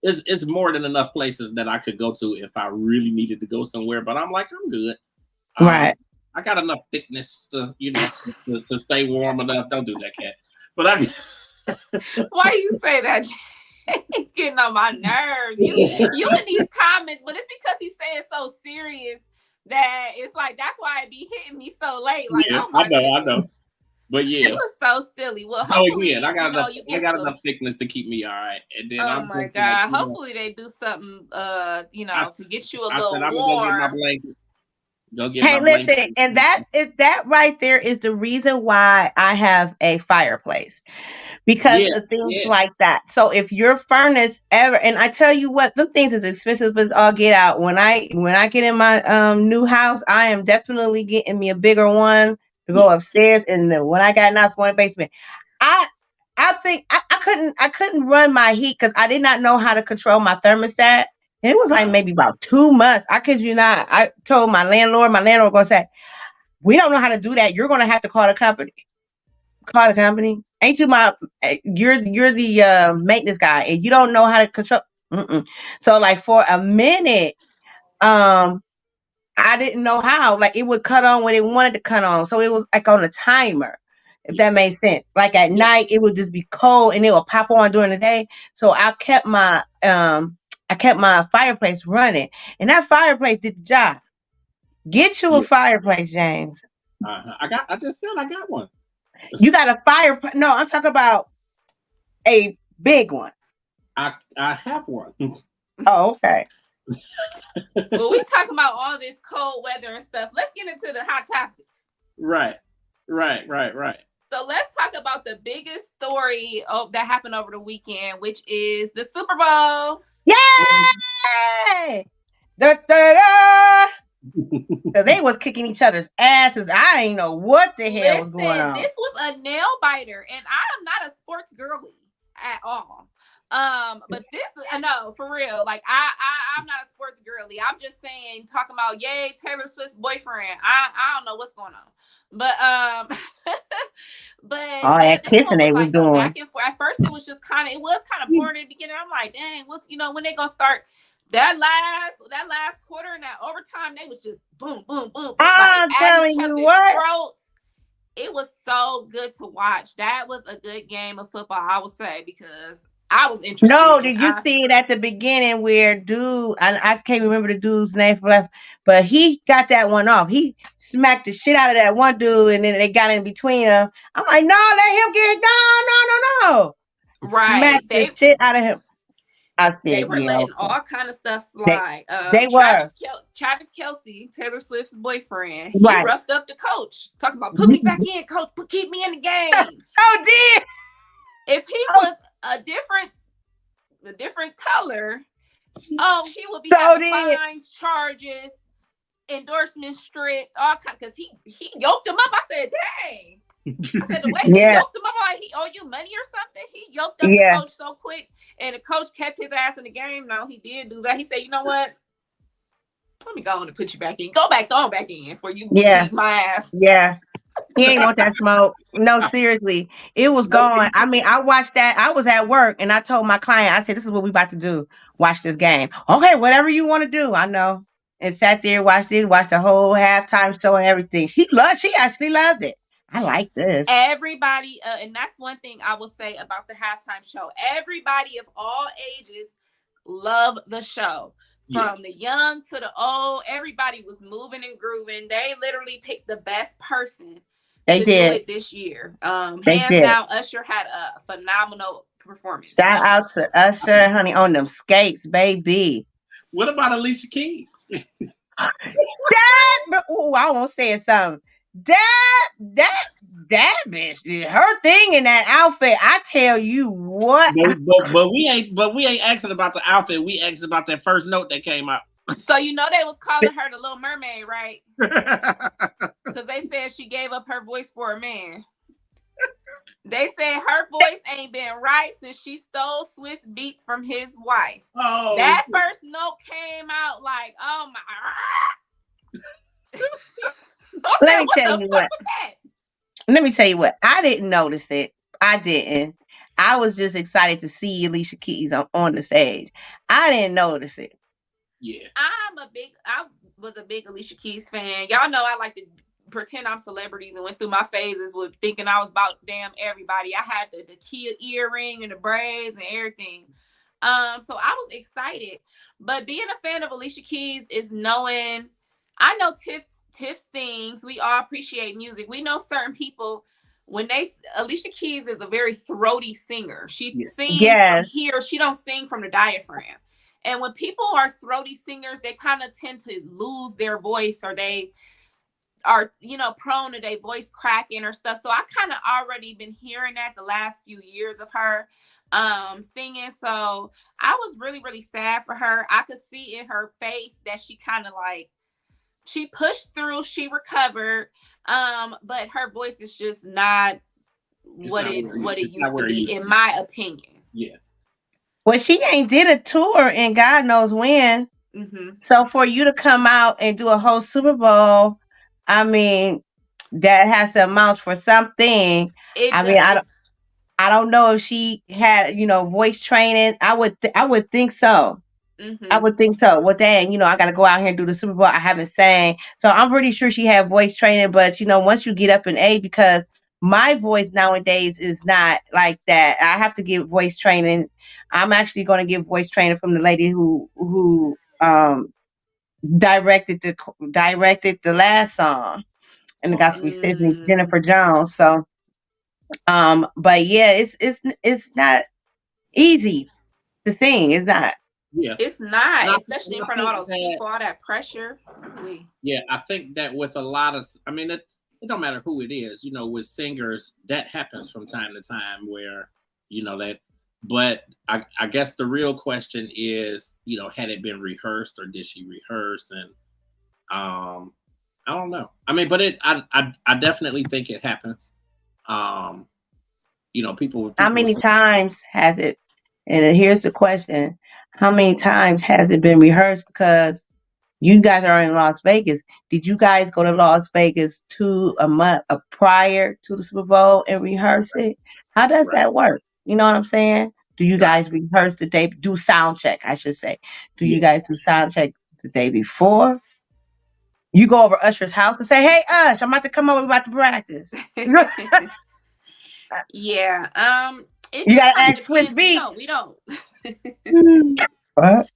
it's more than enough places that I could go to if I really needed to go somewhere. But I'm like, I'm good. Um, Right. I got enough thickness to stay warm enough. Don't do that, cat. But why you say that? It's getting on my nerves. You in these comments, but it's because he's saying so serious that it's like that's why it be hitting me so late. Like, yeah, oh my I goodness. know. But It yeah. was so silly. Well, So again, hopefully, you I get got some. enough thickness to keep me all right. And then Oh I'm my just like, God. Hopefully they do something I, to get you a I said little I'm gonna go get my warm. blanket. Go get Hey, my blanket. listen, and that right there is the reason why I have a fireplace because Yeah, of things yeah. like that. So if your furnace ever, and I tell you what, them things is expensive as all get out. When I get in my new house, I am definitely getting me a bigger one to go upstairs, and then when I got enough going basement. I I think I couldn't run my heat because I did not know how to control my thermostat. And it was like Uh, maybe about 2 months. I kid you not. I told my landlord gonna say, we don't know how to do that. You're gonna have to call the company. Call the company. Ain't you my you're the maintenance guy and you don't know how to control. Mm-mm. So like for a minute, um I didn't know how. Like it would cut on when it wanted to cut on. So it was like on a timer, if yeah, that made sense. Like at yeah, night it would just be cold and it would pop on during the day. So I kept my fireplace running. And that fireplace did the job. Get you a yeah. fireplace, James. I just said I got one. You got a fireplace. No, I'm talking about a big one. I have one. Oh, okay. Well, we talking about all this cold weather and stuff. Let's get into the hot topics. Right, right, right, right. So let's talk about the biggest story that happened over the weekend, which is the Super Bowl. Yay! Da, da, da! So they was kicking each other's asses. I ain't know what the hell was going Listen, on. this was a nail biter, and I am not a sports girly at all. But this, I know for real. Like I'm not a sports girly. I'm just saying, talking about yay Taylor Swift's boyfriend. I don't know what's going on, but but All yeah, that this kissing one was they was like a doing. back and forth. At first, it was just kind of boring in the beginning. I'm like, dang, what's when they gonna start? That last quarter and that overtime, they was just boom, boom, boom, boom, like I'm at each telling you other's what. throats. It was so good to watch. That was a good game of football, I would say, because I was interested No, and did you see it at the beginning where dude, I can't remember the dude's name for left, but he got that one off. He smacked the shit out of that one dude and then they got in between them. I'm like, no, let him get no. right. Smacked the shit out of him. I They said, were yeah, letting okay. all kind of stuff They slide. they were. Travis Kelsey, Taylor Swift's boyfriend, he Right. roughed up the coach, talking about put me back in, coach, keep me in the game. Oh dear. If he Oh, was a different color, he would be so having did. fines, charges, endorsements strict, all kind. Because he yoked him up. I said, dang. I said the way he Yeah, yoked him up, like he owe you money or something. He yoked up the yeah, coach so quick, and the coach kept his ass in the game. No, he did do that. He said, you know what? Let me go on and put you back in. Go on back in for you yeah, beat my ass. yeah. He ain't want that smoke. No, seriously. It was going. I mean, I watched that. I was at work and I told my client, I said, this is what we about to do. Watch this game. Okay, whatever you want to do. I know. And sat there, watched the whole halftime show and everything. She actually loved it. I like this. Everybody, and that's one thing I will say about the halftime show. Everybody of all ages love the show. From the young to the old, everybody was moving and grooving. They literally picked the best person to do it this year. Hands down, Usher had a phenomenal performance. Shout out to Usher, honey, on them skates, baby. What about Alicia Keys? That, oh, I won't say something. That bitch did her thing in that outfit. I tell you what. But we ain't asking about the outfit. We asking about that first note that came out. So you know they was calling her the Little Mermaid, right? Because they said she gave up her voice for a man. They said her voice ain't been right since she stole Swiss Beats from his wife. Oh, that first note came out like, oh my. Let me tell you what. Let me tell you what. I didn't notice it. I didn't. I was just excited to see Alicia Keys on the stage. I didn't notice it. Yeah. I was a big Alicia Keys fan. Y'all know I like to pretend I'm celebrities and went through my phases with thinking I was about damn everybody. I had the Kia earring and the braids and everything. So I was excited. But being a fan of Alicia Keys is knowing, I know Tiff sings. We all appreciate music. We know certain people, Alicia Keys is a very throaty singer. She sings from here. She don't sing from the diaphragm. And when people are throaty singers, they kind of tend to lose their voice, or they are, prone to their voice cracking or stuff. So I kind of already been hearing that the last few years of her singing. So I was really, really sad for her. I could see in her face that she kind of she pushed through, she recovered. But her voice is just not what it used to be, in my opinion. Yeah. Well, she ain't did a tour in God knows when. Mm-hmm. So for you to come out and do a whole Super Bowl, I mean, that has to amount for something. I don't know if she had, voice training. I would think so. Mm-hmm. I would think so. Well, dang, I got to go out here and do the Super Bowl. I haven't sang. So I'm pretty sure she had voice training. But, once you get up in age, because my voice nowadays is not like that. I have to give voice training. I'm actually going to give voice training from the lady who directed the last song, and it got to be Sydney Jennifer Jones. So, but yeah, it's not easy to sing. It's not. Yeah, it's not, especially in front of all those people, all that pressure. Yeah, I think that with a lot of, it don't matter who it is, with singers, that happens from time to time where, but I guess the real question is, had it been rehearsed or did she rehearse? And I don't know. But I definitely think it happens. People. How many times has it? And here's the question: how many times has it been rehearsed? Because you guys are in Las Vegas. Did you guys go to Las Vegas a month prior to the Super Bowl and rehearse it? How does that work? You know what I'm saying? Do you guys rehearse the day? Do sound check, I should say. Do you guys do sound check the day before? You go over Usher's house and say, "Hey, Ush, I'm about to come over. We're about to practice." Yeah. You gotta ask Swiss Beats. We don't. What?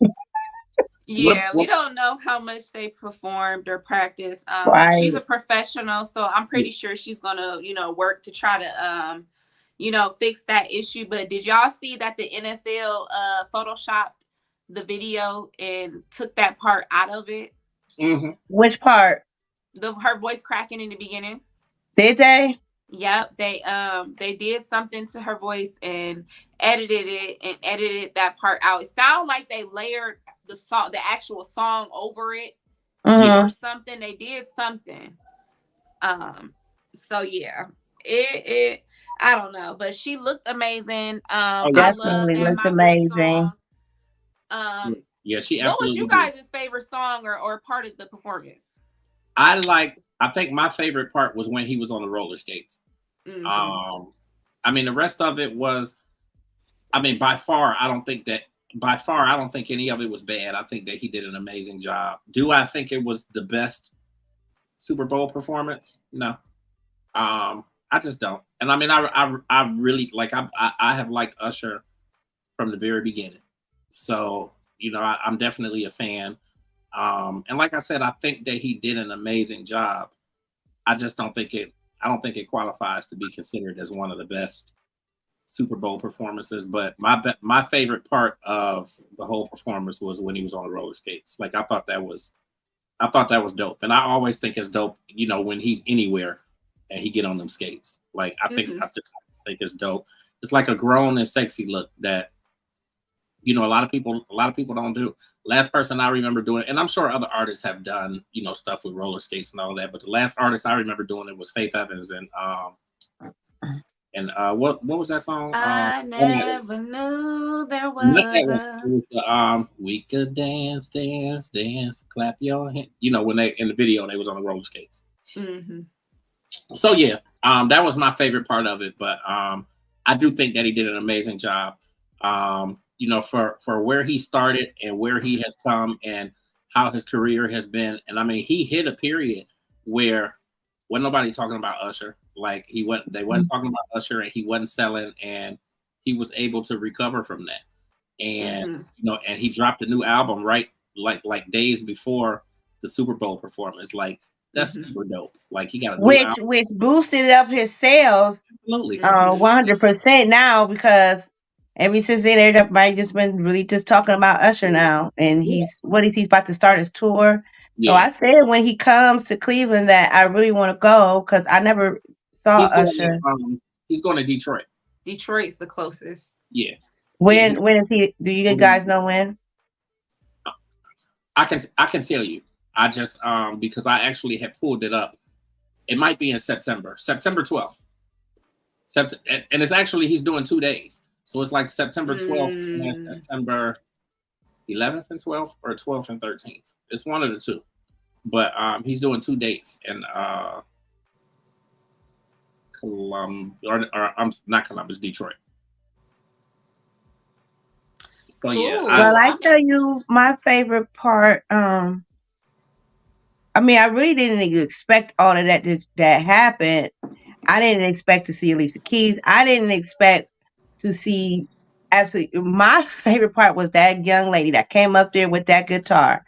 Yeah, we don't know how much they performed or practiced. She's a professional, so I'm pretty sure she's gonna, work to try to, fix that issue. But did y'all see that the NFL photoshopped the video and took that part out of it? Mm-hmm. Which part? Her voice cracking in the beginning. Did they? Yep, they did something to her voice and edited that part out. It sounded like they layered the actual song over it, or something. They did something. So yeah, it I don't know, but she looked amazing. Definitely looked amazing. Yeah, she absolutely. What was you guys' favorite song or part of the performance? I think my favorite part was when he was on the roller skates. Mm-hmm. The rest of it was, by far, I don't think any of it was bad. I think that he did an amazing job. Do I think it was the best Super Bowl performance? No. I just don't. And I really I have liked Usher from the very beginning. So I'm definitely a fan. And like I said, I think that he did an amazing job. I just don't think it. I don't think it qualifies to be considered as one of the best Super Bowl performances. But my favorite part of the whole performance was when he was on the roller skates. Like I thought that was dope, and I always think it's dope. When he's anywhere and he get on them skates. Like I just think it's dope. It's like a grown and sexy look that a lot of people don't do. Last person I remember doing, and I'm sure other artists have done, stuff with roller skates and all that, but the last artist I remember doing it was Faith Evans, and what was that song? I Oh, never knew there not that was one. a. It was the we could dance, dance, dance, clap your hand. When they in the video they was on the roller skates. Mm-hmm. So yeah, that was my favorite part of it. But I do think that he did an amazing job. For where he started and where he has come and how his career has been. And I mean, he hit a period where wasn't nobody talking about Usher. Like they wasn't talking about Usher, and he wasn't selling, and he was able to recover from that. And and he dropped a new album right like days before the Super Bowl performance. Like that's super dope. Like he got a new album. which boosted up his sales Absolutely. 100% now, because ever since then everybody just been really just talking about Usher now, and Yeah. he's about to start his tour. So Yeah. I said when he comes to Cleveland that I really want to go, because I never saw He's going to Usher. he's going to Detroit. Detroit's the closest. Yeah. Yeah. When is he? Do you guys know when? I can tell you. I just because I actually had pulled it up. It might be in September 12th. And it's actually he's doing 2 days. So it's like September 12th and September 11th and 12th, or 12th and 13th. It's one of the two. But he's doing 2 dates in I'm not Columbus, Detroit. So yeah, Cool. Well, I tell you my favorite part. I mean, I really didn't expect all of that happened. I didn't expect to see Alicia Keys. I didn't expect to see absolutely. My favorite part was that young lady that came up there with that guitar.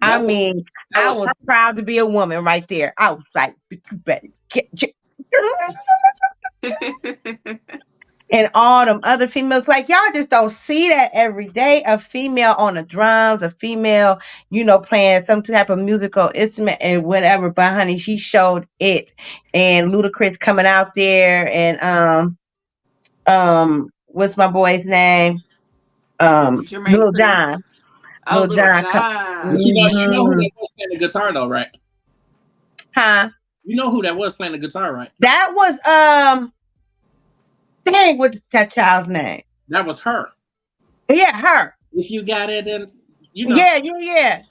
I that was mean, that I was was her. proud to be a woman right there. I was like, "You better get." And all them other females, like, y'all just don't see that every day. A female on the drums, a female, playing some type of musical instrument and whatever. But honey, she showed it. And Ludacris coming out there, and what's my boy's name? Jermaine Lil John. Prince. Oh, Lil Little John. John. But you know who Mm-hmm. that was playing the guitar though, right? Huh? You know who that was playing the guitar, right? That was dang, what's that child's name? That was her. Yeah, her. If you got it, and Yeah.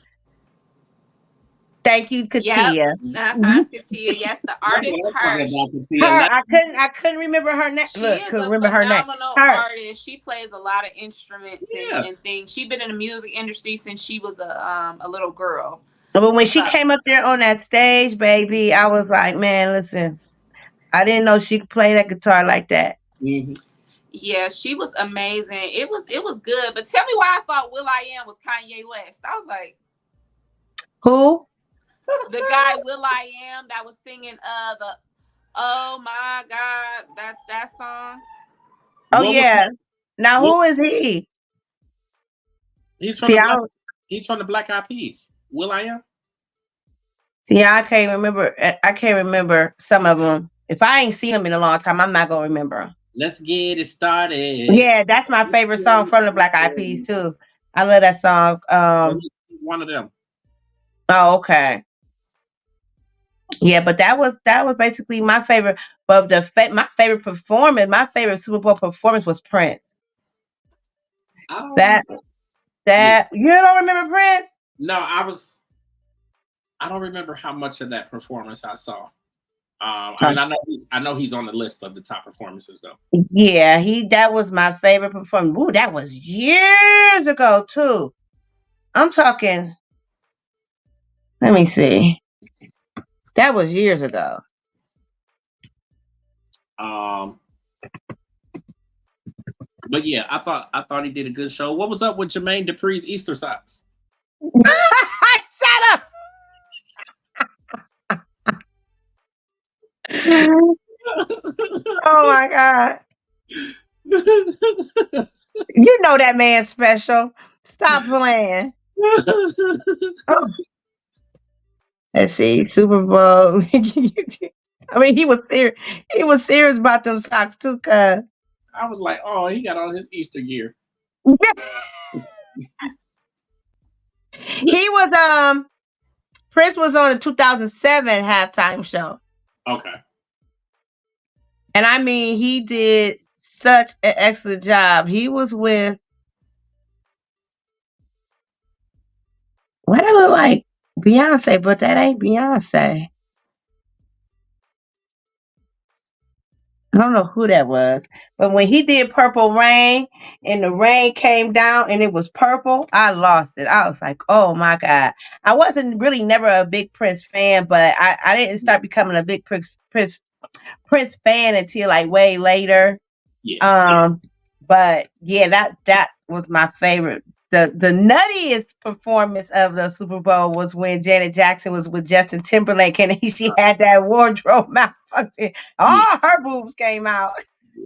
Thank you, Yep. Katia. Katia. Yes, the that's artist what I'm talking Hirsch. about. Her, And that, I couldn't remember her name. She Look, is couldn't a remember her name. phenomenal Her. artist. She plays a lot of instruments yeah. and things. She's been in the music industry since she was a little girl. But when she So, came up there on that stage, baby, I was like, man, listen, I didn't know she could play that guitar like that. Mhm. yeah, she was amazing. It was good. But tell me why I thought Will I Am was Kanye West. I was like, Who? the guy Will I Am that was singing the Oh My God, that's that song. Oh What was yeah. Now what, who is he? he's from See, the I black don't, he's from the Black Eyed Peas. Will I am? I can't remember. I can't remember some of them. If I ain't seen them in a long time, I'm not gonna remember 'em. Let's get it started. Yeah, that's my favorite song from the Black Eyed Peas too. I love that song. So he's one of them. Oh, okay. Yeah, but that was basically my favorite. But my favorite performance, my favorite Super Bowl performance was Prince. I don't That yeah. you don't remember Prince? No, I don't remember how much of that performance I saw. I mean, I know he's on the list of the top performances though. Yeah, that was my favorite performance. Ooh, that was years ago too. I'm talking. Let me see. That was years ago. Um, But yeah, I thought he did a good show. What was up with Jermaine Dupri's Easter socks? Shut up. Oh my God. You know that man's special. Stop playing. Oh, let's see. Super Bowl. I mean, he was serious. He was serious about them socks too, cuz. I was like, oh, he got on his Easter gear. He was Prince was on the 2007 halftime show. Okay. And I mean, he did such an excellent job. He was with what it look like Beyonce, but that ain't Beyonce. I don't know who that was, but when he did Purple Rain and the rain came down and it was purple, I lost it. I was like, oh my God. I wasn't really never a big Prince fan, but I didn't start becoming a big Prince fan until like way later. Yeah. But yeah, that was my favorite. The nuttiest performance of the Super Bowl was when Janet Jackson was with Justin Timberlake and she had that wardrobe malfunction. Yeah. All her boobs came out.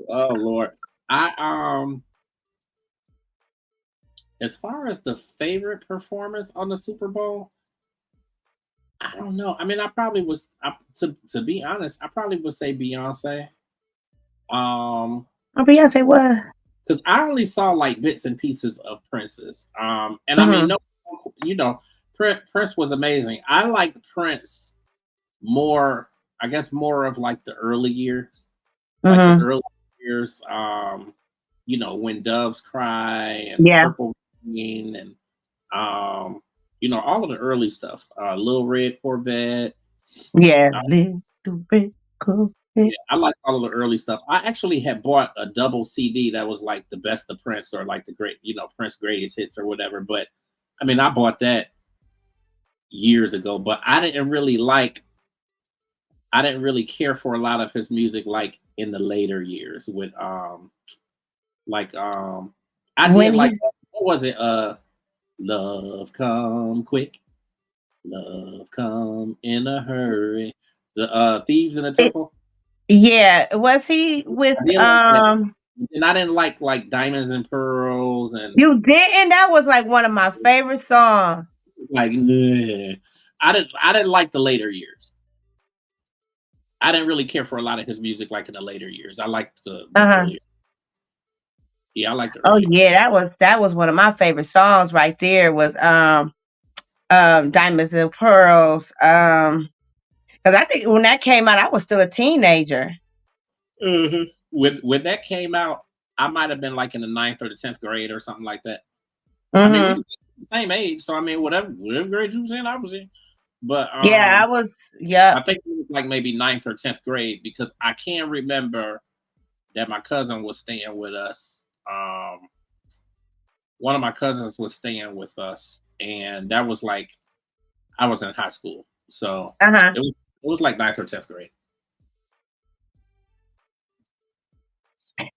Oh Lord. I as far as the favorite performance on the Super Bowl, I don't know. I mean, I probably was to be honest, I probably would say Beyonce. Um, Oh, Beyonce was. because I only saw like bits and pieces of Prince's. And I mean, Hmm. no, you know, Prince was amazing. I liked Prince more, I guess, more of like the early years, like the Hmm. early years. When Doves Cry and Yeah. Purple Rain and um, all of the early stuff. Little Red Corvette. Yeah. Uh, Little bit cool. yeah, I like all of the early stuff. I actually had bought a double CD that was like the best of Prince or like the great, Prince greatest hits or whatever. But I mean, I bought that years ago, but I didn't really care for a lot of his music like in the later years with like I When did like he what was it? Love Come Quick, Love Come in a Hurry. The Thieves in the it, Temple. yeah, was he with I did like that. And I didn't like Diamonds and Pearls and you didn't? That was like one of my favorite songs. like I didn't like the later years. I didn't really care for a lot of his music like in the later years. I liked the Uh-huh. earlier. Yeah, I liked the Oh earlier. yeah, that was one of my favorite songs right there was Diamonds and Pearls. Because I think when that came out, I was still a teenager. When that came out, I might have been like in the ninth or the 10th grade or something like that. I mean, we Hmm. the same age, so I mean, whatever grade you was in, I was in. But Yeah, I was. Yep. I think it was like maybe ninth or 10th grade because I can remember that my cousin was staying with us. One of my cousins was staying with us, and that was like I was in high school, so Uh-huh. it was like ninth or 10th grade.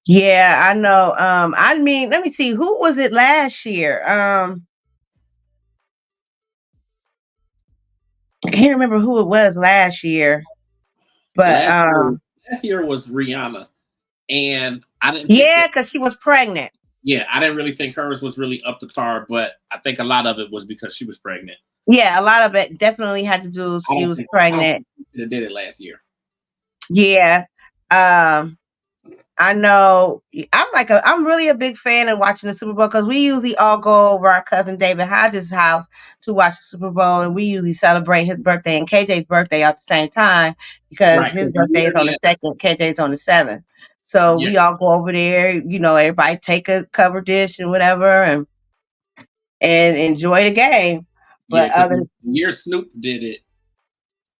Yeah, I know. I mean, let me see, who was it last year? I can't remember who it was last year, but Last year, last year was Rihanna, and I didn't think yeah, that. because she was pregnant. Yeah, I didn't really think hers was really up to par, but I think a lot of it was because she was pregnant. Yeah, a lot of it definitely had to do with she was I don't pregnant. think she should have did it last year. Yeah. Um, I know. I'm really a big fan of watching the Super Bowl because we usually all go over our cousin David Hodges' house to watch the Super Bowl, and we usually celebrate his birthday and KJ's birthday at the same time because Right. his 'Cause birthday is on the yeah, 2nd, KJ's on the 7th. So yeah, we all go over there. Everybody take a cover dish and whatever, and enjoy the game. yeah. But Because other, the year Snoop did it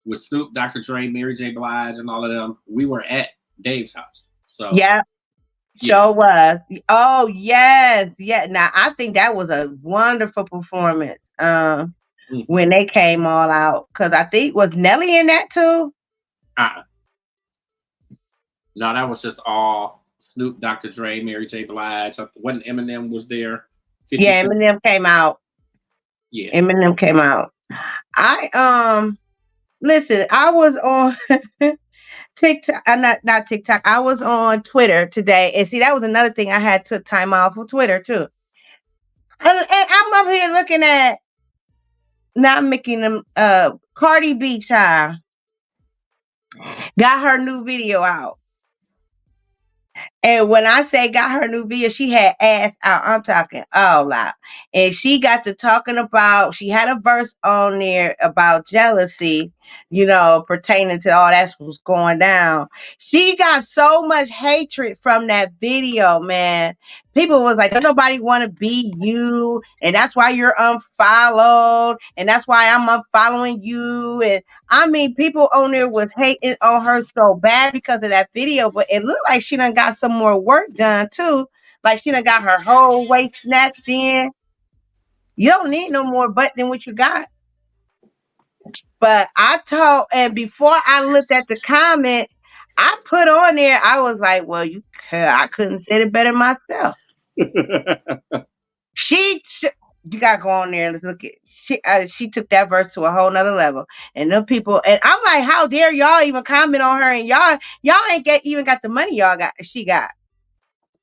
with Snoop, Dr. Dre, Mary J. Blige, and all of them, we were at Dave's house. So yeah, yeah. show was. Oh yes, yeah. Now I think that was a wonderful performance. Mhm. When they came all out, because I think was Nelly in that too. Uh-uh. No, that was just all. Snoop, Dr. Dre, Mary J. Blige. When Eminem was there, 50 Yeah, Cent. Eminem came out. Yeah. Eminem came out. I listen, I was on TikTok, not TikTok. I was on Twitter today, and see that was another thing I had took time off of Twitter too. And I'm up here looking at not making them. Cardi B child got her new video out. And when I say got her new video, she had ass out. I'm talking all out. And she got to talking about, she had a verse on there about jealousy, pertaining to all that was going down. She got so much hatred from that video, man. People was like, don't nobody want to be you. And that's why you're unfollowed. And that's why I'm unfollowing you. And I mean, people on there was hating on her so bad because of that video, but it looked like she done got some more work done too. Like she done got her whole waist snatched in. You don't need no more butt than what you got. But and before I looked at the comments, I put on there, I was like, well, I couldn't say it better myself. You gotta go on there and let's look at she took that verse to a whole nother level. And them people, and I'm like, how dare y'all even comment on her? And y'all ain't even got the money she got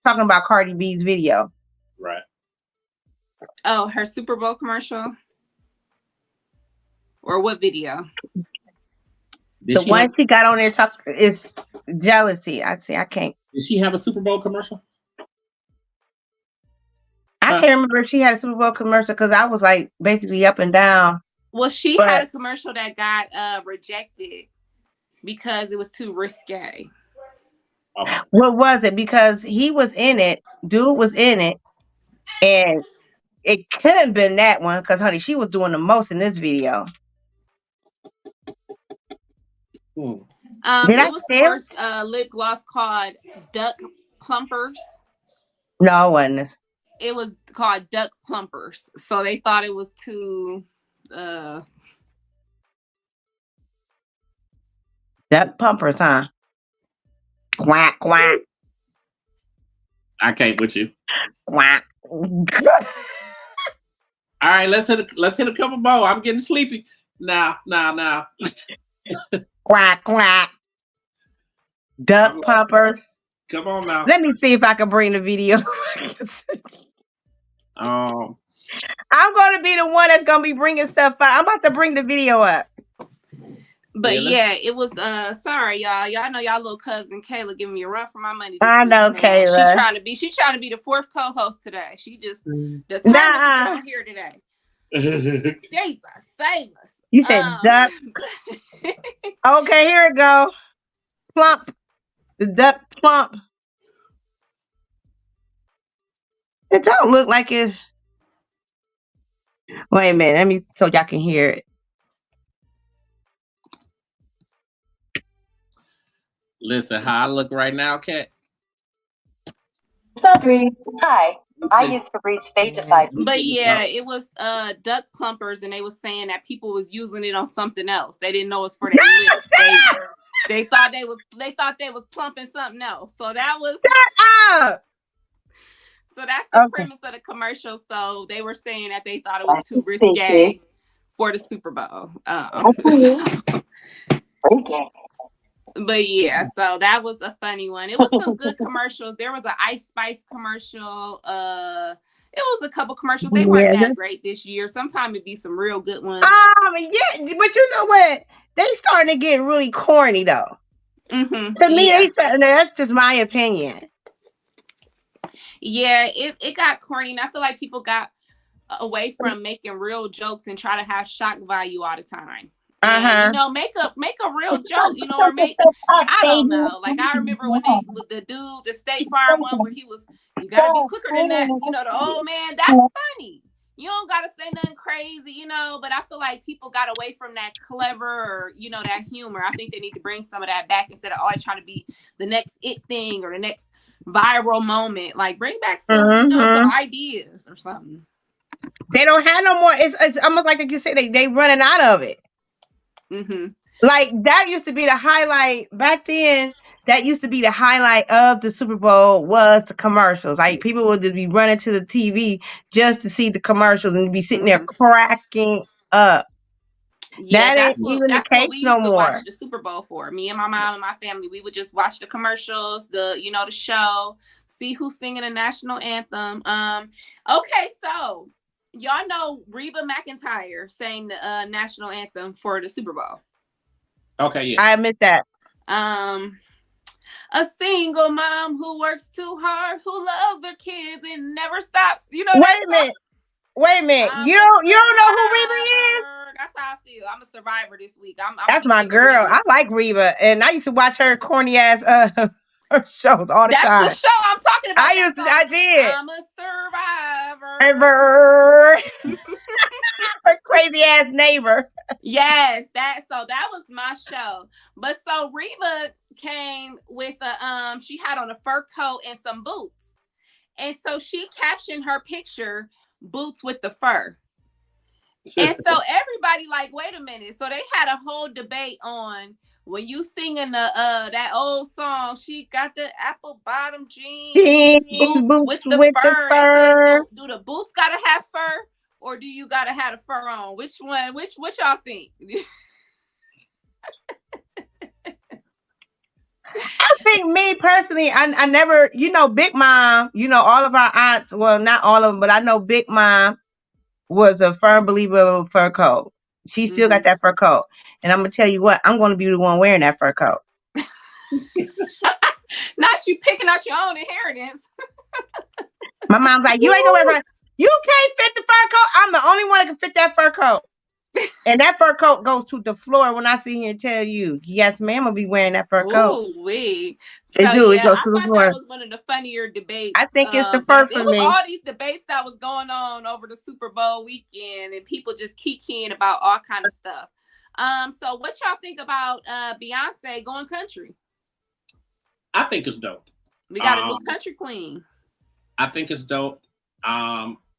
talking about Cardi B's video. Right. Oh, her Super Bowl commercial? Or what video? The one she got on there is jealousy. I can't. Did she have a Super Bowl commercial? I can't remember if she had a Super Bowl commercial because I was like basically up and down. Well, she had a commercial that got rejected because it was too risque. Okay. What was it? Because he was in it. Dude was in it. And it couldn't have been that one because, honey, she was doing the most in this video. It was first lip gloss called Duck Plumpers. No, it wasn't. It was called Duck Plumpers. So they thought it was too Duck Plumpers, huh? Quack, quack. I can't with you. Quack. All right, let's hit a couple more. I'm getting sleepy. Now. Quack, quack. Duck Plumpers. Come on now. Let me see if I can bring the video. I'm going to be the one that's going to be bringing stuff up. I'm about to bring the video up. But yeah, it was sorry y'all. Y'all know y'all little cousin Kayla giving me a run for my money. I know Kayla. She trying to be the fourth co-host today. She just the time to get on here today. Jesus, save us. You said duck. Okay, here it go. Plump. The duck plump. It don't look like it. Wait a minute. Let me so y'all can hear it. Listen, how I look right now, Kat. Febreze. Hi. I use Febreze Facified. But yeah, it was Duck Plumpers, and they was saying that people was using it on something else. They didn't know it was for their lips. They thought they was plumping something else. So that was So that's the premise of the commercial. So they were saying that they thought it was too risque for the Super Bowl. But yeah, so that was a funny one. It was some good commercials. There was an Ice Spice commercial. It was a couple commercials. They weren't that great this year. Sometimes it'd be some real good ones. Yeah, but you know what? They starting to get really corny though. Mm-hmm. To me, that's just my opinion. Yeah, it got corny. And I feel like people got away from making real jokes and try to have shock value all the time. And, make a real joke, or I don't know. Like I remember when the State Farm one where he was, you gotta be quicker than that, the old man, that's funny. You don't gotta say nothing crazy, but I feel like people got away from that clever or, that humor. I think they need to bring some of that back instead of always trying to be the next it thing or the next viral moment. Like bring back some, some ideas or something. They don't have no more. It's almost like you say they running out of it. Mm-hmm. Like that used to be the highlight back then. That used to be the highlight of the Super Bowl was the commercials. Like people would just be running to the TV just to see the commercials and be sitting there Mhm. cracking up. Yeah, That ain't even the that's what case we no used to watch more. the Super Bowl for. Me and my mom and my family, we would just watch the commercials, the show, see who's singing the national anthem. Okay, so y'all know Reba McEntire sang the national anthem for the Super Bowl. Okay, yeah. I admit that. A single mom who works too hard, who loves her kids and never stops. You know Wait that a song? minute. Wait a minute. I'm You a you don't know who Reba is? survivor. That's how I feel. I'm a survivor this week. I'm gonna That's be my singing girl. Reba. I like Reba, and I used to watch her corny ass shows all the That's the time. show I'm talking about. That song. I did. I'm a survivor. Ever. Her crazy ass neighbor. Yes, that was my show. But so Reba came with she had on a fur coat and some boots. And so she captioned her picture boots with the fur. And so everybody like, wait a minute. So they had a whole debate on when you singing the that old song, she got the apple bottom jeans, boots with Boots the with the fur. They said, fur. so do the boots gotta have fur or do you gotta have the fur on? Which one? Which y'all think? I think me personally, I never, Big Mom, all of our aunts, well, not all of them, but I know Big Mom was a firm believer of a fur coat. She still got that fur coat. And I'm going to tell you what, I'm going to be the one wearing that fur coat. Not you picking out your own inheritance. My mom's like, you ain't going to wear you can't fit the fur coat. I'm the only one that can fit that fur coat. And that fur coat goes to the floor when I sit here and tell you, yes, ma'am, I'll be wearing that fur coat. Ooh, wee. It So do. It yeah, goes I to the thought that floor. was one of the funnier debates. I think it's the It fur for was me. all these debates that was going on over the Super Bowl weekend, and people just kikiing about all kind of stuff. So what y'all think about Beyonce going country? I think it's dope. We got a new country queen. I think it's dope.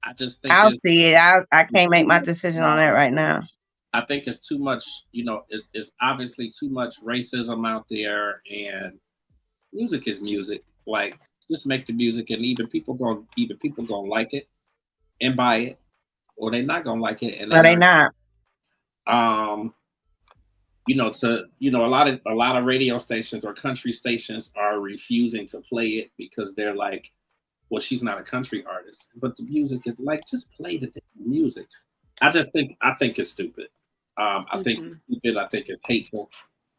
I just think I'll see it. I can't make my decision on that right now. I think it's too much, it's obviously too much racism out there, and music is music. Like, just make the music, and either people gonna like it and buy it, or they're not gonna like it and No, they not. A lot of radio stations or country stations are refusing to play it because they're like, well, she's not a country artist, but the music is like, just play the music. I think it's stupid. I think it's stupid. I think it's hateful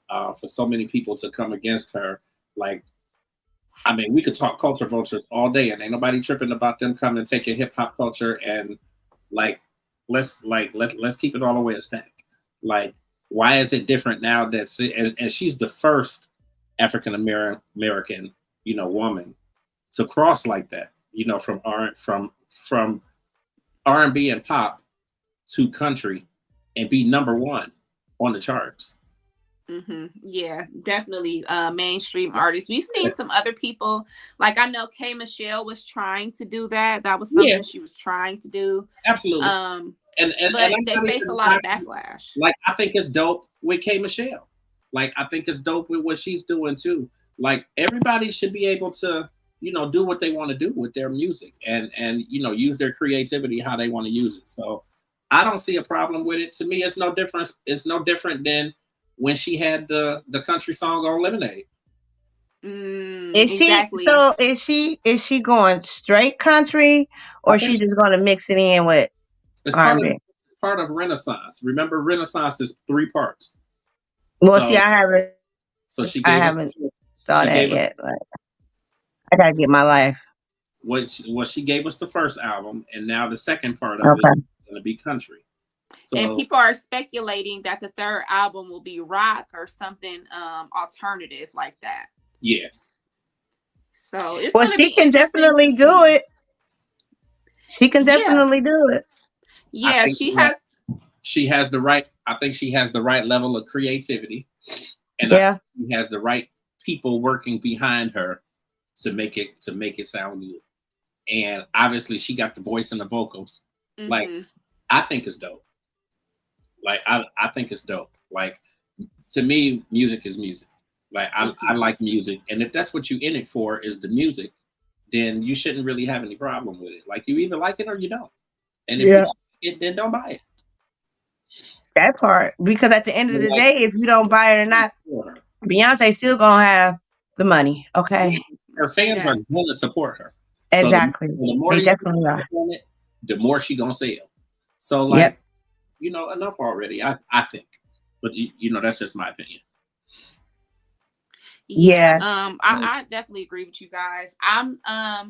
for so many people to come against her. Like, I mean, we could talk culture vultures all day, and ain't nobody tripping about them coming and taking hip hop culture and let's keep it all the way a stack. Like, why is it different now that and she's the first African American woman to cross like that, from R&B and pop to country and be number one on the charts. Yeah, definitely mainstream artists. We've seen some other people, like I know K Michelle was trying to do that. That was something she was trying to do. Absolutely. But they face a lot of backlash. Like, I think it's dope with K Michelle. Like, I think it's dope with what she's doing too. Like, everybody should be able to, do what they want to do with their music and use their creativity how they want to use it. So I don't see a problem with it. To me, it's no different. It's no different than when she had the country song on Lemonade. Exactly. Is she going straight country, or she's just going to mix it in with R&B? It's part of Renaissance. Remember, Renaissance is 3 parts. Well, see, I haven't. So I haven't saw that yet. Like, I gotta get my life. She gave us the first album, and now the second part of it is going to be country. So, and people are speculating that the third album will be rock or something alternative like that. Yeah. So it's she can definitely do it. She can definitely do it. Yeah, she has the right. I think she has the right level of creativity, and she has the right people working behind her to make it sound good. And obviously, she got the voice and the vocals. Like, I think it's dope. Like, I think it's dope. Like, to me, music is music. Like I like music, and if that's what you in it for is the music, then you shouldn't really have any problem with it. Like you either like it or you don't. And if you Yeah, don't like it, then don't buy it. that part. Because at the end of the Like day, if you don't buy it or not, for her. Beyonce still gonna have the money. Okay. Her Say fans are that. going to support her. So Exactly. the more They these definitely people are. on it, the more she gonna sell. So like, Yep. enough already. I think, but that's just my opinion. Yeah, Yeah. I definitely agree with you guys. I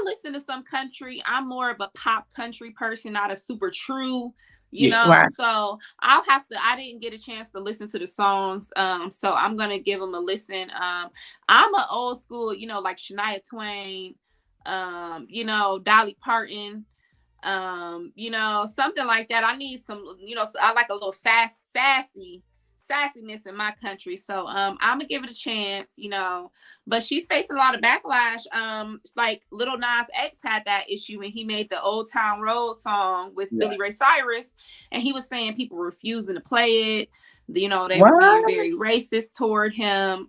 listen to some country. I'm more of a pop country person, not a super true, Yeah, Right. so I didn't get a chance to listen to the songs. So I'm gonna give them a listen. I'm an old school, like Shania Twain, Dolly Parton, something like that. I need some, so I like a little sassiness in my country. So I'm gonna give it a chance, but she's facing a lot of backlash. Like Lil Nas X had that issue when he made the Old Town Road song with yeah, Billy Ray Cyrus, and he was saying people were refusing to play it. They were being What? very racist toward him.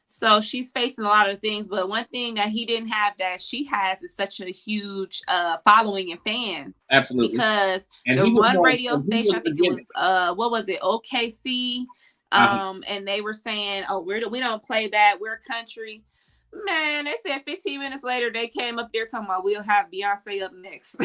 So she's facing a lot of things, but one thing that he didn't have that she has is such a huge following and fans, absolutely. because And the he was one going. radio And he station, was I think it forgiving. was what was it, OKC, Uh-huh. and they were saying, oh, we don't play that, we're country. Man, they said 15 minutes later they came up there talking about we'll have Beyonce up next.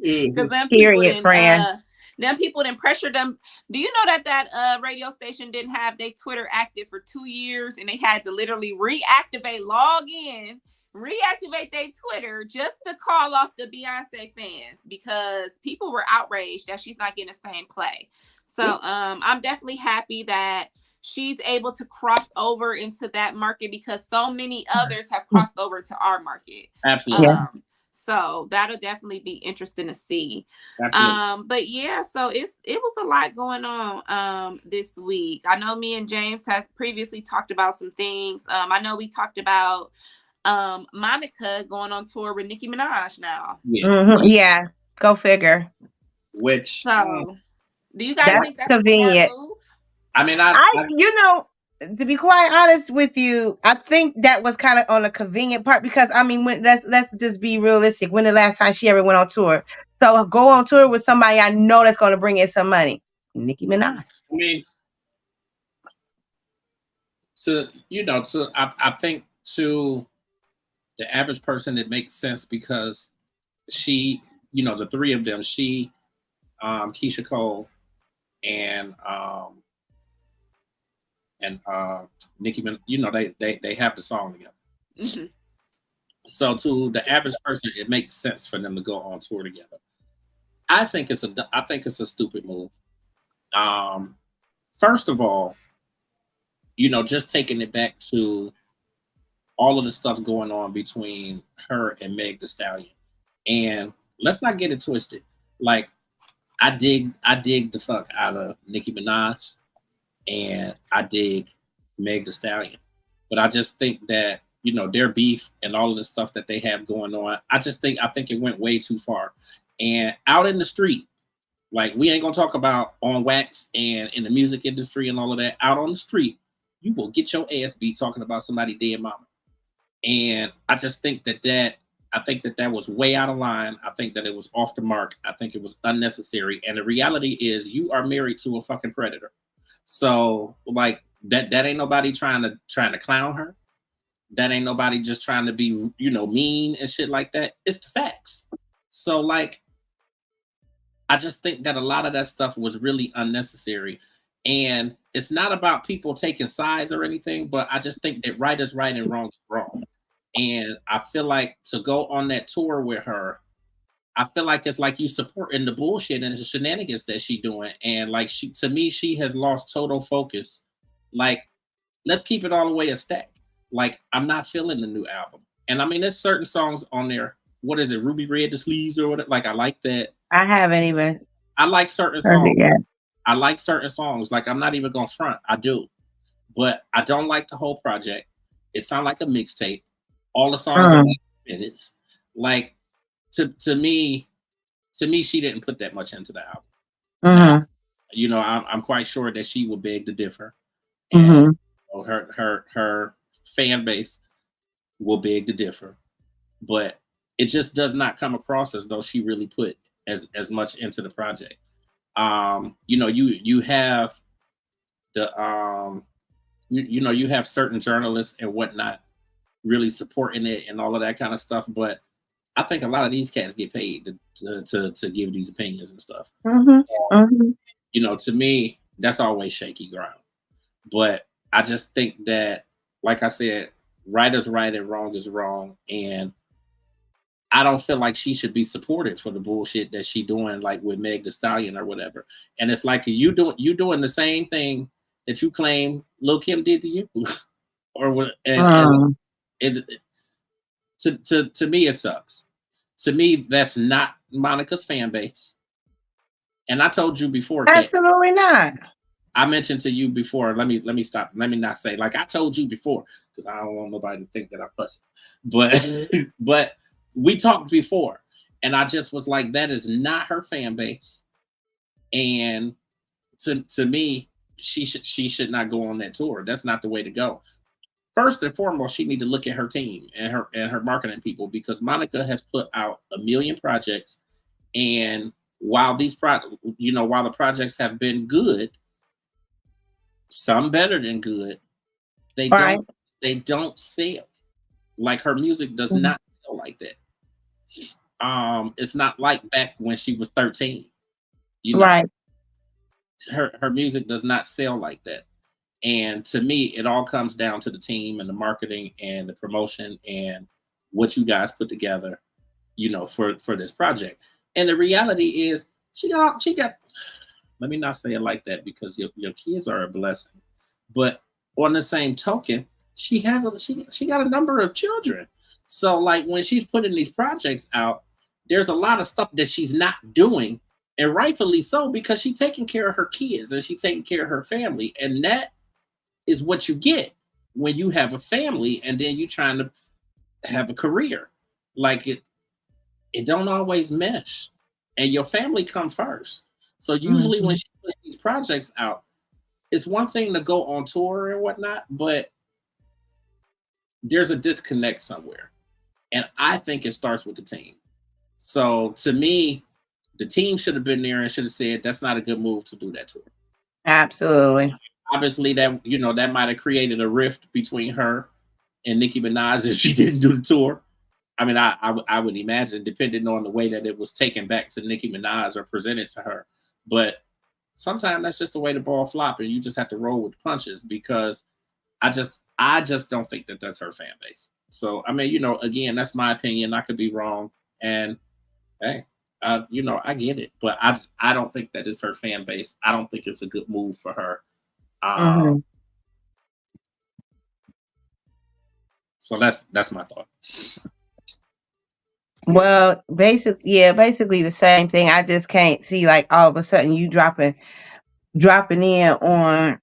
Because Period, friend. them people didn't pressure them. Do you know that radio station didn't have their Twitter active for 2 years, and they had to literally log in, reactivate their Twitter just to call off the Beyonce fans, because people were outraged that she's not getting the same play. So I'm definitely happy that she's able to cross over into that market, because so many others have crossed over to our market. Absolutely. Yeah. So that'll definitely be interesting to see. Absolutely. But yeah, so it was a lot going on this week. I know me and James has previously talked about some things. I know we talked about Monica going on tour with Nicki Minaj now. Yeah. Yeah. Go figure. Which So do you guys That's think that's a smart convenient. move? I mean, To be quite honest with you, I think that was kind of on a convenient part, because I mean, let's just be realistic. When the last time she ever went on tour? So go on tour with somebody I know that's going to bring in some money. Nicki Minaj. I mean, I think to the average person it makes sense, because she, the three of them, she, Keisha Cole, and Nicki Minaj, they have the song together. Mm-hmm. So to the average person, it makes sense for them to go on tour together. I think it's a stupid move. First of all, just taking it back to all of the stuff going on between her and Meg Thee Stallion, and let's not get it twisted. Like, I dig the fuck out of Nicki Minaj, and I dig Meg Thee Stallion, but I just think that their beef and all of the stuff that they have going on, I think it went way too far. And out in the street, like, we ain't gonna talk about on wax and in the music industry and all of that. Out on the street, you will get your ass beat talking about somebody dead mama. And I just think that was way out of line. I think that it was off the mark. I think it was unnecessary. And the reality is, you are married to a fucking predator. So like that ain't nobody trying to clown her. That ain't nobody just trying to be, mean and shit like that. It's the facts. So like, I just think that a lot of that stuff was really unnecessary. And it's not about people taking sides or anything, but I just think that right is right and wrong is wrong. And I feel like to go on that tour with her, I feel like it's like you supporting the bullshit and the shenanigans that she doing. And like, to me, she has lost total focus. Like, let's keep it all the way a stack. Like, I'm not feeling the new album. And I mean, there's certain songs on there. What is it? Ruby Red the Sleeves or whatever. Like, I like that. I haven't even I like certain heard songs. it yet. I like certain songs. Like, I'm not even gonna front. I do. But I don't like the whole project. It sounds like a mixtape. All the songs are like minutes. Like, to me, she didn't put that much into the album. I'm quite sure that she will beg to differ, and Mm-hmm. her fan base will beg to differ, but it just does not come across as though she really put as much into the project. You have the you have certain journalists and whatnot really supporting it and all of that kind of stuff, but I think a lot of these cats get paid to give these opinions and stuff. Mm-hmm. Mm-hmm. To me, that's always shaky ground. But I just think that, like I said, right is right and wrong is wrong, and I don't feel like she should be supported for the bullshit that she doing, like with Meg Thee Stallion or whatever. And it's like you doing the same thing that you claim Lil Kim did to you, or what? And Mm. it to me it sucks. To me, that's not Monica's fan base. And I told you before, Kat. Absolutely not. I mentioned to you before. Let me stop. Let me not say like I told you before because I don't want nobody to think that I'm fussy. But but we talked before, and I just was like, that is not her fan base. And to me, she should not go on that tour. That's not the way to go. First and foremost, she need to look at her team and her marketing people because Monica has put out a million projects, and while while the projects have been good, some better than good, they Right. don't sell. Like her music does Mhm. not sell like that. It's not like back when she was 13. You know, Right. her music does not sell like that. And to me, it all comes down to the team and the marketing and the promotion and what you guys put together, for this project. And the reality is, she got. Let me not say it like that because your kids are a blessing. But on the same token, she got a number of children. So like when she's putting these projects out, there's a lot of stuff that she's not doing, and rightfully so because she's taking care of her kids and she's taking care of her family, and that is what you get when you have a family and then you trying to have a career. Like it don't always mesh, and your family come first. So usually when Mhm. she puts these projects out, it's one thing to go on tour and whatnot, but there's a disconnect somewhere. And I think it starts with the team. So to me, the team should have been there and should have said that's not a good move to do that tour. Absolutely. Obviously, that might have created a rift between her and Nicki Minaj if she didn't do the tour. I mean, I would imagine, depending on the way that it was taken back to Nicki Minaj or presented to her. But sometimes that's just the way the ball flop, and you just have to roll with the punches because I just don't think that that's her fan base. So I mean, again, that's my opinion. I could be wrong, and hey, I get it, but I don't think that is her fan base. I don't think it's a good move for her. Um, Hmm. so that's my thought. Well, basically the same thing. I just can't see like all of a sudden you dropping in on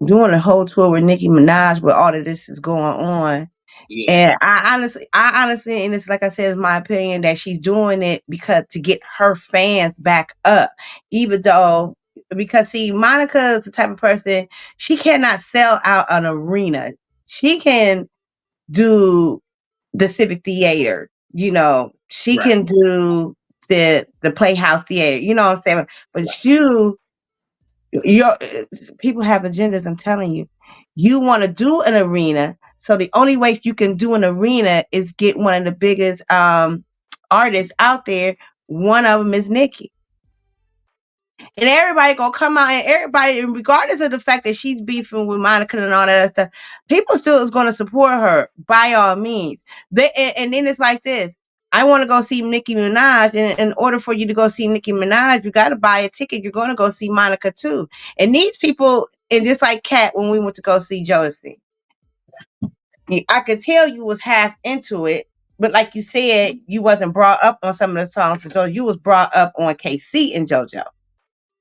doing a whole tour with Nicki Minaj where all of this is going on. Yeah, And I honestly, and it's like I said, it's my opinion that she's doing it because to get her fans back up, even though because see, Monica is the type of person she cannot sell out an arena. She can do the Civic Theater, she right. can do the Playhouse Theater, you know what I'm saying? But your people have agendas. I'm telling you, you want to do an arena. So the only way you can do an arena is get one of the biggest artists out there. One of them is Nikki, and everybody gonna come out, and everybody, regardless of the fact that she's beefing with Monica and all that other stuff, people still is gonna support her by all means. And then it's like this. I want to go see Nicki Minaj. And in order for you to go see Nicki Minaj, you got to buy a ticket. You're going to go see Monica too. And these people, and just like Kat when we went to go see Josie, I could tell you was half into it. But like you said, you wasn't brought up on some of the songs. So you was brought up on KC and JoJo.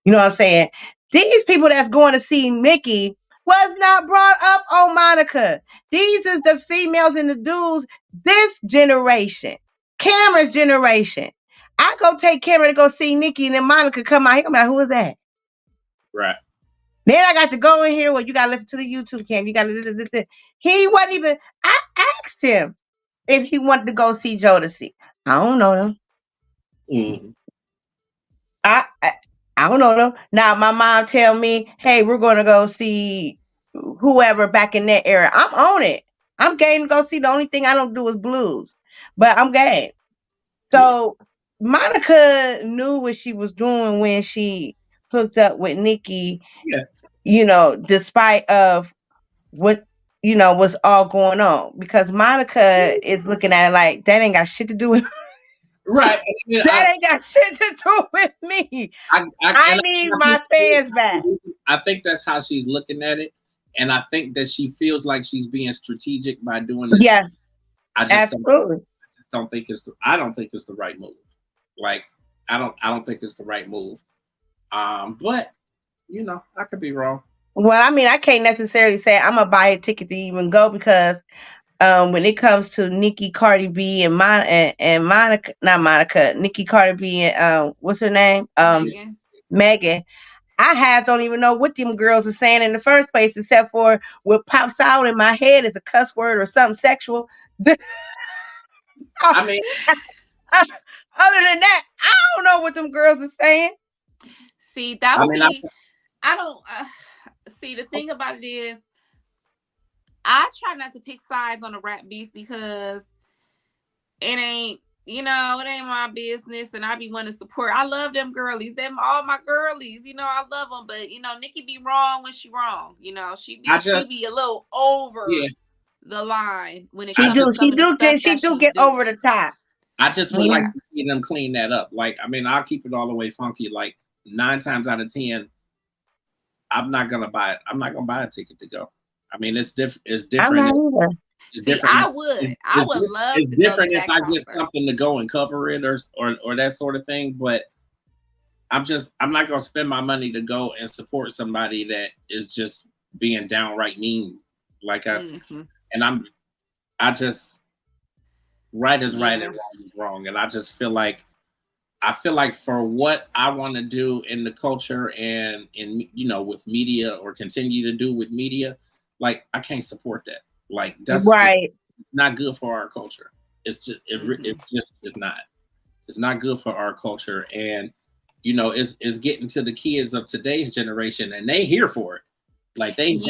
You know what I'm saying? These people that's going to see Nikki was not brought up on Monica. These is the females and the dudes this generation, Cameron's generation. I go take Cameron to go see Nikki, and then Monica come out here. I'm like, who is that? Right. Then I got to go in here. Well, you got to listen to the YouTube camp. You got to. He wasn't even. I asked him if he wanted to go see Jodeci. I don't know them. Mm. I, I I don't know them. Now my mom tell me, hey, we're going to go see whoever back in that era. I'm on it. I'm game to go see. The only thing I don't do is blues, but I'm game. Yeah. So Monica knew what she was doing when she hooked up with Nikki. Yeah. Despite of what was all going on, because Monica is looking at it like that ain't got shit to do with Right. that ain't got shit to do with me. I need my fans back. I think that's how she's looking at it, and I think that she feels like she's being strategic by doing this. Yeah, I just absolutely. don't think it's. I don't think it's the right move. Like I don't think it's the right move. But I could be wrong. Well, I mean, I can't necessarily say I'm gonna buy a ticket to even go because when it comes to Nikki, Cardi B, and Monica, not Monica, Nikki, Cardi B, and what's her name, Megan. I half don't even know what them girls are saying in the first place, except for what pops out in my head is a cuss word or something sexual. I mean, other than that, I don't know what them girls are saying. See, that would be. I don't see. The thing about it is, I try not to pick sides on the rap beef because it ain't. It ain't my business, and I be wanting to support. I love them girlies. Them all my girlies. I love them. But Nikki be wrong when she wrong. She be a little over the line when it comes to some of the stuff she get over the top. I just would like to see them clean that up. Like, I mean, I'll keep it all the way funky. Like 9 times out of 10, I'm not gonna buy it. I'm not gonna buy a ticket to go. I mean, it's different. It's different. I'm not either. See, I would love. It's different if I get something to go and cover it or that sort of thing. But I'm not gonna spend my money to go and support somebody that is just being downright mean. Like I just right is right and wrong is wrong, and I just feel like for what I want to do in the culture and with media or continue to do with media, like I can't support that. Like that's right. It's not good for our culture. It's just it just is not. It's not good for our culture, and it's getting to the kids of today's generation, and they here for it. Like they and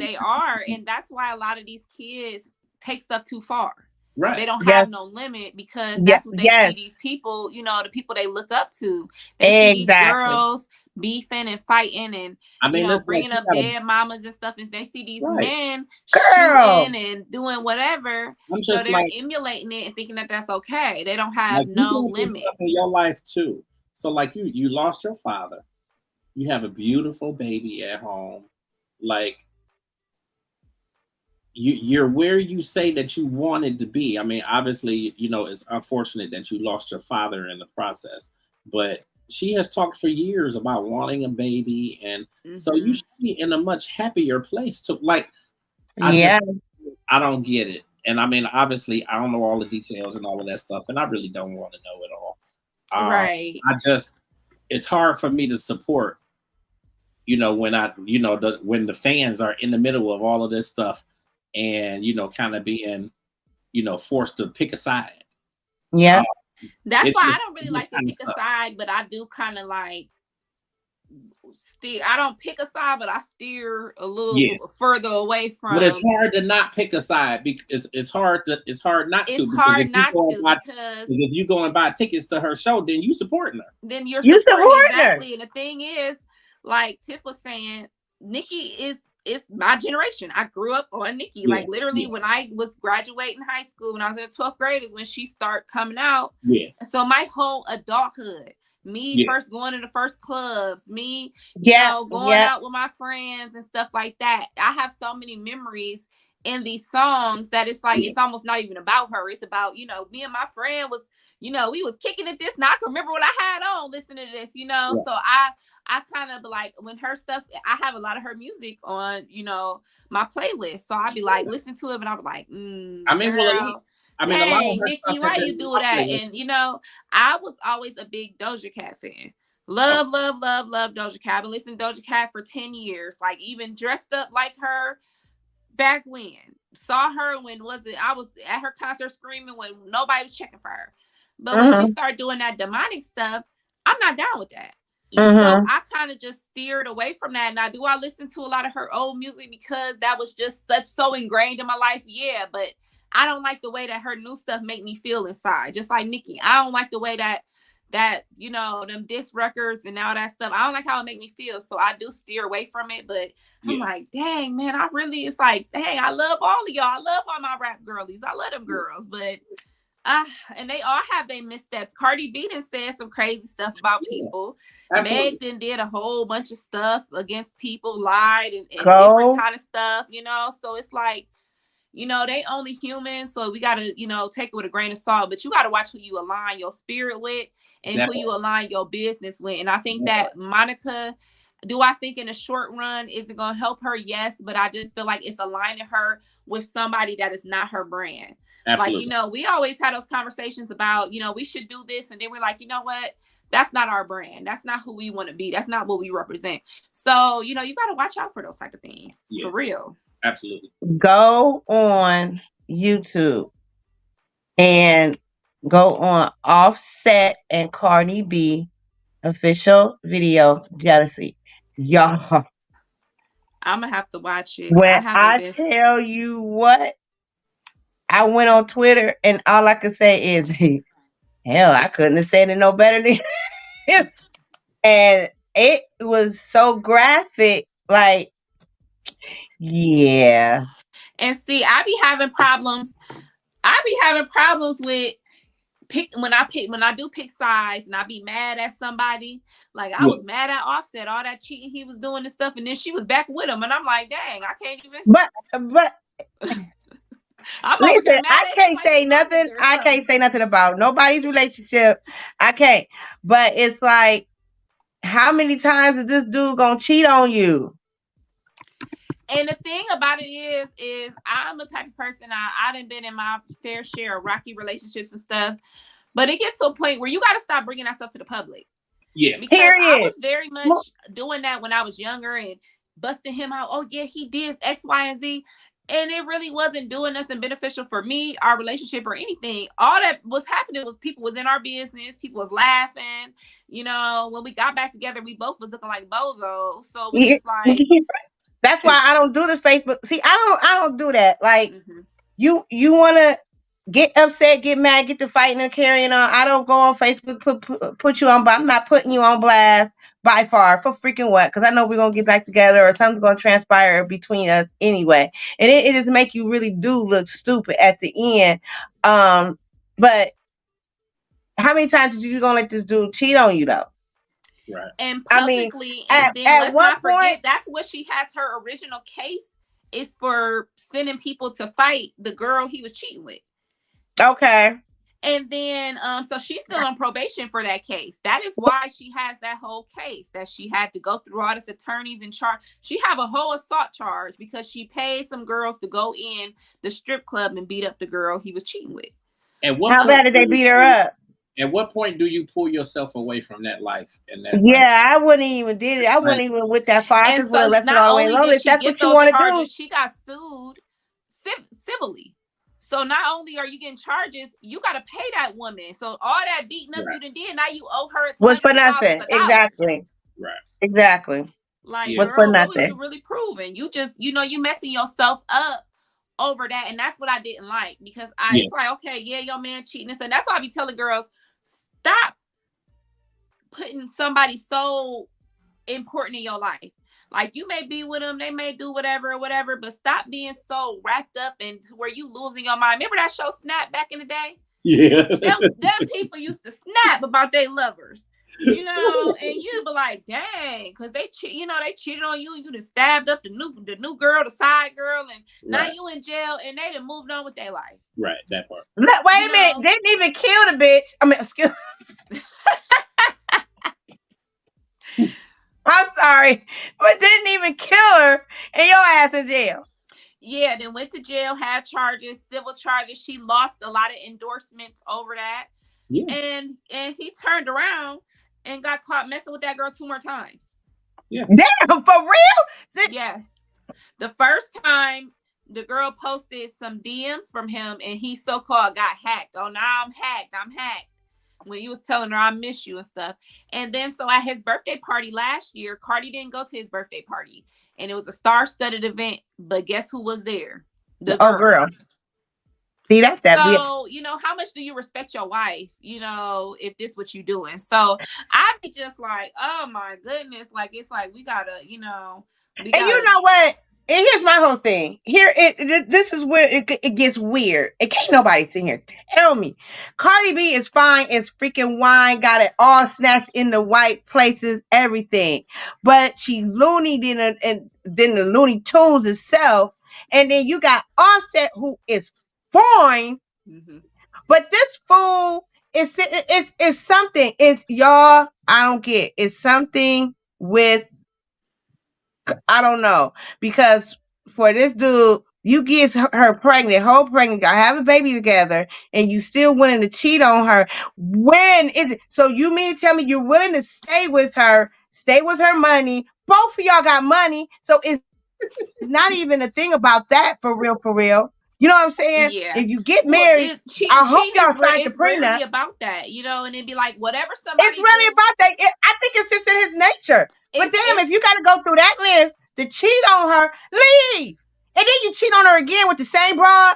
they are, and that's why a lot of these kids take stuff too far. Right. They don't have no limit because that's what they see these people, the people they look up to. They see these girls beefing and fighting and bringing up dead mamas and stuff, and they see these men shooting and doing whatever. So they're emulating it and thinking that that's okay. They don't have no limit in your life too. So like you lost your father. You have a beautiful baby at home. Like you're where you say that you wanted to be. I mean, obviously, it's unfortunate that you lost your father in the process, but she has talked for years about wanting a baby, and so you should be in a much happier place to I don't get it. And I mean, obviously, I don't know all the details and all of that stuff, and I really don't want to know it all. Right. It's hard for me to support, when when the fans are in the middle of all of this stuff and, kind of being, forced to pick a side. Yeah. That's why I don't really like to pick a side, but I do kind of like steer. I don't pick a side, but I steer a little further away from. But it's hard to not pick a side because it's hard not to. It's hard not to because if you go and buy tickets to her show, then you supporting her. Then you're supporting exactly. Her. And the thing is, like Tiff was saying, Nikki is my generation. I grew up on Nikki. Like literally when I was graduating high school, when I was in the 12th grade is when she started coming out. Yeah. And so my whole adulthood, me first going to the first clubs, me, going out with my friends and stuff like that. I have so many memories in these songs that it's like, it's almost not even about her. It's about, me and my friend was, we was kicking at this. Now I can remember what I had on listening to this, So I kind of like when her stuff, I have a lot of her music on, my playlist. So I'd be like, listen to it, and I'd be like, I mean, girl, a lot of Nikki, why you do that? And I was always a big Doja Cat fan. Love Doja Cat. I've been listening to Doja Cat for 10 years. Like, even dressed up like her back when. Saw her when I was at her concert screaming when nobody was checking for her. But when she started doing that demonic stuff, I'm not down with that. So I kind of just steered away from that. Now, do I listen to a lot of her old music because that was just so ingrained in my life? Yeah, but I don't like the way that her new stuff make me feel inside. Just like Nicki, I don't like the way that them disc records and all that stuff. I don't like how it make me feel. So I do steer away from it. But I'm like, dang, man, it's like, dang, I love all of y'all. I love all my rap girlies. I love them girls. But and they all have their missteps. Cardi B done said some crazy stuff about people. Meg did a whole bunch of stuff against people, lied and different kind of stuff, So it's like, they only human, so we gotta, take it with a grain of salt. But you gotta watch who you align your spirit with and who you align your business with. And I think that Monica, do I think in the short run is it gonna help her? Yes, but I just feel like it's aligning her with somebody that is not her brand. Absolutely. Like, we always had those conversations about, we should do this, and then we're like, you know what? That's not our brand. That's not who we want to be. That's not what we represent. So, you got to watch out for those type of things. Yeah. For real. Absolutely. Go on YouTube and go on Offset and Cardi B official video Jealousy. Y'all. I'm going to have to watch it. When I tell you what, I went on Twitter and all I could say is, hell, I couldn't have said it no better than him. And it was so graphic, like, yeah. And see, I be having problems with when I do pick sides, and I be mad at somebody. Like, I was mad at Offset, all that cheating he was doing and stuff, and then she was back with him, and I'm like, dang, I can't even. But listen, I can't say nothing. I can't say nothing about nobody's relationship. I can't. But it's like, how many times is this dude gonna cheat on you? And the thing about it is I'm a type of person, I done been in my fair share of rocky relationships and stuff, but it gets to a point where you got to stop bringing that stuff to the public. Yeah. Because I was very much doing that when I was younger and busting him out. Oh yeah, he did X, Y, and Z. And it really wasn't doing nothing beneficial for me, our relationship, or anything. All that was happening was people was in our business. People was laughing. When we got back together, we both was looking like bozos. So we just like... That's why I don't do the Facebook. See, I don't do that. Like, you want to get upset, get mad, get to fighting and carrying on. I don't go on Facebook, put you on, but I'm not putting you on blast by far. For freaking what? Because I know we're going to get back together or something's going to transpire between us anyway. And it just make you really do look stupid at the end. But how many times are you going to let this dude cheat on you, though? Right. And publicly, and then let's not forget, that's what she has her original case is for sending people to fight the girl he was cheating with. Okay. And then, so she's still on probation for that case. That is why she has that whole case that she had to go through all this attorneys and charge. She have a whole assault charge because she paid some girls to go in the strip club and beat up the girl he was cheating with. And how bad did they beat her up? At what point do you pull yourself away from that life? And that I wouldn't even did it. I wouldn't even with that far. I just would have left it all the way alone. If that's what you want to do, she got sued civilly. So not only are you getting charges, you got to pay that woman. So all that beating up you done did, now you owe her was for nothing. Exactly. Right. Exactly. Like, girl, for nothing. What was you really proving? You just, you messing yourself up over that. And that's what I didn't like, because it's like, okay, your man cheating. And that's why I be telling girls, stop putting somebody so important in your life. Like, you may be with them, they may do whatever, but stop being so wrapped up into where you losing your mind. Remember that show Snap back in the day? Yeah. Them people used to snap about their lovers, and you'd be like, dang, because they cheated on you. You done stabbed up the new girl, the side girl, and now you in jail, and they done moved on with their life. Right, that part. Wait a minute, didn't even kill the bitch. I mean, excuse. I'm sorry, but didn't even kill her, and your ass in jail. Yeah, then went to jail, had charges, civil charges. She lost a lot of endorsements over that. Yeah. And he turned around and got caught messing with that girl 2 more times. Yeah. Damn, for real? Yes. The first time the girl posted some DMs from him and he so-called got hacked. Oh, now I'm hacked. When you was telling her I miss you and stuff. And then so at his birthday party last year, Cardi didn't go to his birthday party. And it was a star-studded event. But guess who was there? The girl. Oh, girl. See, that's that. So, how much do you respect your wife, if this what you doing? So I be just like, oh my goodness. Like, it's like, we gotta, And you know what? And here's my whole thing. This is where it gets weird. It can't nobody sit here tell me. Cardi B is fine as freaking wine, got it all snatched in the white places, everything. But she loony and then the Looney Tunes itself. And then you got Offset, who is fine. Mm-hmm. But this fool is something. It's y'all. I don't get. It's something with. I don't know, because for this dude, you get her pregnant, whole pregnant, y'all have a baby together, and you still willing to cheat on her. When is it? So you mean to tell me you're willing to stay with her money? Both of y'all got money, so it's not even a thing about that for real, for real. You know what I'm saying? Yeah. If you get married, I hope y'all signed the prenup. Rarely about that, and it'd be like whatever somebody. It's really about that. I think it's just in his nature. But damn, if you got to go through that list to cheat on her, leave. And then you cheat on her again with the same broad.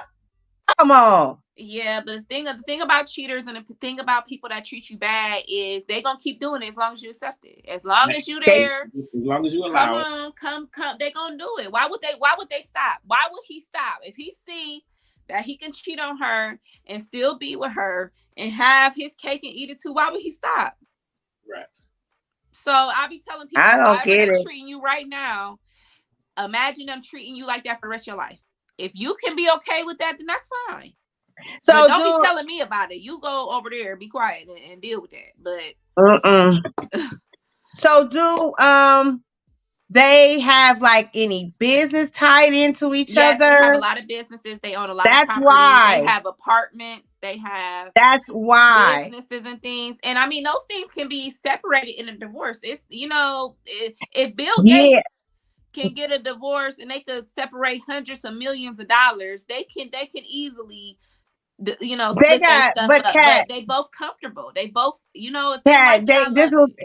Come on. Yeah, but the thing about cheaters and the thing about people that treat you bad is they gonna keep doing it as long as you accept it. As long as you there, as long as you allow it. Come, they gonna do it. Why would they stop? Why would he stop? If he see that he can cheat on her and still be with her and have his cake and eat it too, why would he stop? Right. So I be telling people, I don't get it. Treating you right now, imagine them treating you like that for the rest of your life. If you can be okay with that, then that's fine. So but don't be telling me about it. You go over there, be quiet, and deal with that. But so do they have like any business tied into each other? They have a lot of businesses. They own a lot of properties. Why. They have apartments. They have businesses and things. And I mean, those things can be separated in a divorce. It's if Bill Gates can get a divorce and they could separate hundreds of millions of dollars, they can easily split their stuff up. But they both comfortable. They both, if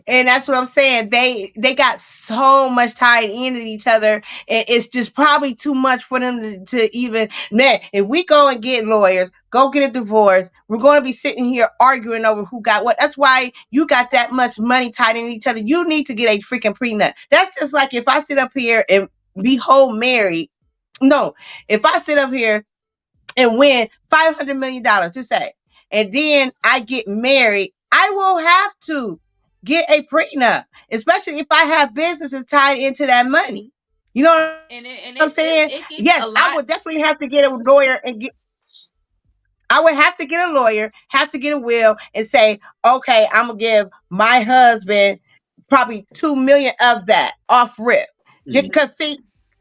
and that's what I'm saying. They got so much tied into each other, and it's just probably too much for them to even. Man, if we go and get lawyers, go get a divorce, we're going to be sitting here arguing over who got what. That's why you got that much money tied into each other. You need to get a freaking prenup. That's just like if I sit up here and be whole married. No, if I sit up here and win $500 million, to say, and then I get married, I will have to get a prenup, especially if I have businesses tied into that money. You know what I'm saying? Yes, I would definitely have to get a lawyer I would have to get a lawyer, have to get a will, and say, okay, I'm gonna give my husband probably $2 million of that off rip. Because see,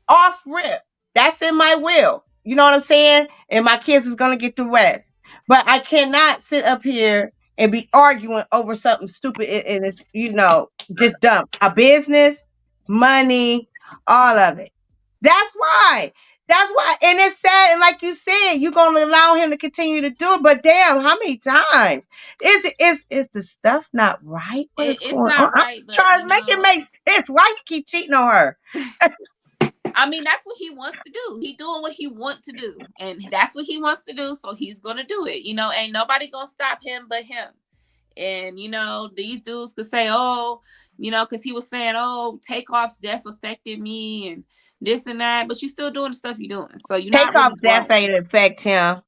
off rip, that's in my will. You know what I'm saying? And my kids is gonna get the rest. But I cannot sit up here and be arguing over something stupid and it's just dumb. A business, money, all of it. That's why. And it's sad. And like you said, you're gonna allow him to continue to do it. But damn, how many times? Is the stuff not right? What is going on? Right, I'm trying to make it make sense. Why you keep cheating on her? I mean, that's what he wants to do. He doing what he wants to do. And that's what he wants to do. So he's going to do it. Ain't nobody going to stop him but him. And, these dudes could say, because he was saying, Takeoff's death affected me and this and that. But you're still doing the stuff you're doing. So you're not Takeoff's death ain't affect him.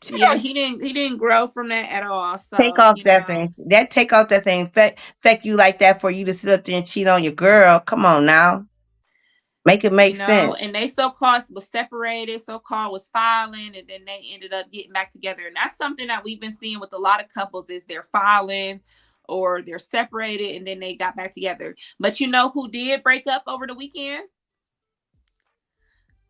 Yeah, he didn't grow from that at all. So Takeoff death thing. That Takeoff that thing affect you like that for you to sit up there and cheat on your girl. Come on now. Make it make sense. And they so-called was separated, so-called was filing, and then they ended up getting back together. And that's something that we've been seeing with a lot of couples is they're filing or they're separated and then they got back together. But you know who did break up over the weekend?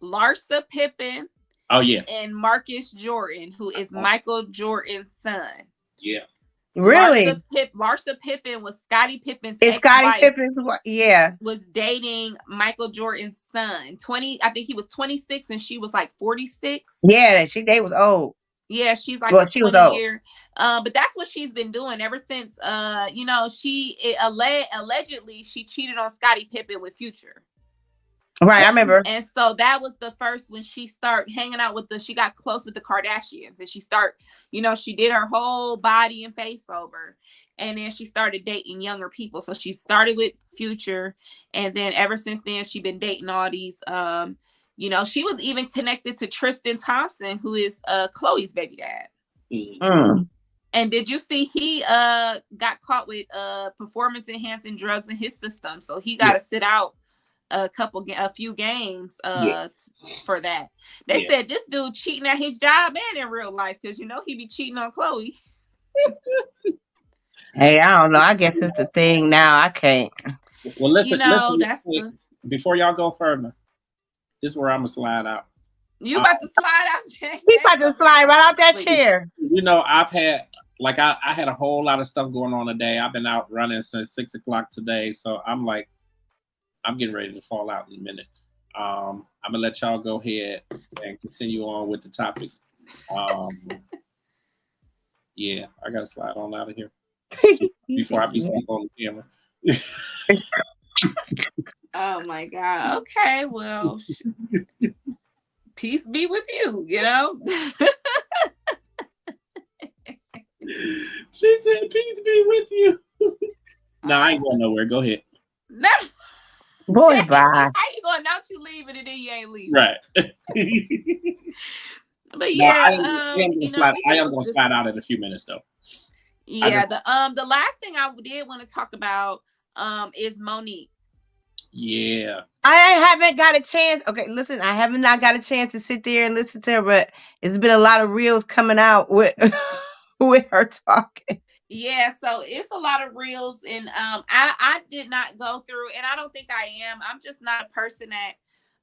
Larsa Pippen. Oh, yeah. And Marcus Jordan, who is Michael Jordan's son. Yeah. Really? Larsa Pippen was Scottie Pippen's It's Scottie ex-wife. Pippen's wife. Yeah. Was dating Michael Jordan's son. 20, I think he was 26 and she was like 46. Yeah, they was old. Yeah, she's like Well, a she was 20 old. year. But that's what she's been doing ever since. Allegedly she cheated on Scottie Pippen with Future. Right, I remember. And so that was the first when she started hanging out with she got close with the Kardashians, and she did her whole body and face over, and then she started dating younger people. So she started with Future, and then ever since then she been dating all these. She was even connected to Tristan Thompson, who is Khloe's baby dad. Mm. And did you see he got caught with performance enhancing drugs in his system, so he got to sit out a few games for that. They said this dude cheating at his job and in real life, because he be cheating on Khloe. Hey, I don't know. I guess it's a thing now. I can't. Well, listen. Before y'all go further, this is where I'm gonna slide out. You about to slide out, Jay? He about to slide right out that chair. I've had I had a whole lot of stuff going on today. I've been out running since 6 o'clock today, so I'm getting ready to fall out in a minute. I'm gonna let y'all go ahead and continue on with the topics. Yeah, I gotta slide on out of here before I be sleep on the camera. Oh my God. Okay, well, peace be with you. She said, "Peace be with you." No, I ain't going nowhere. Go ahead. No. Boy, bye. How you going? Now you leaving and then you ain't leaving. Right. But yeah, I am gonna slide out in a few minutes though. Yeah, the last thing I did want to talk about is Monique. Yeah. I haven't got a chance. Okay, listen, I haven't not got a chance to sit there and listen to her, but it's been a lot of reels coming out with with her talking. Yeah, so it's a lot of reels, and I did not go through, and I don't think I am. I'm just not a person that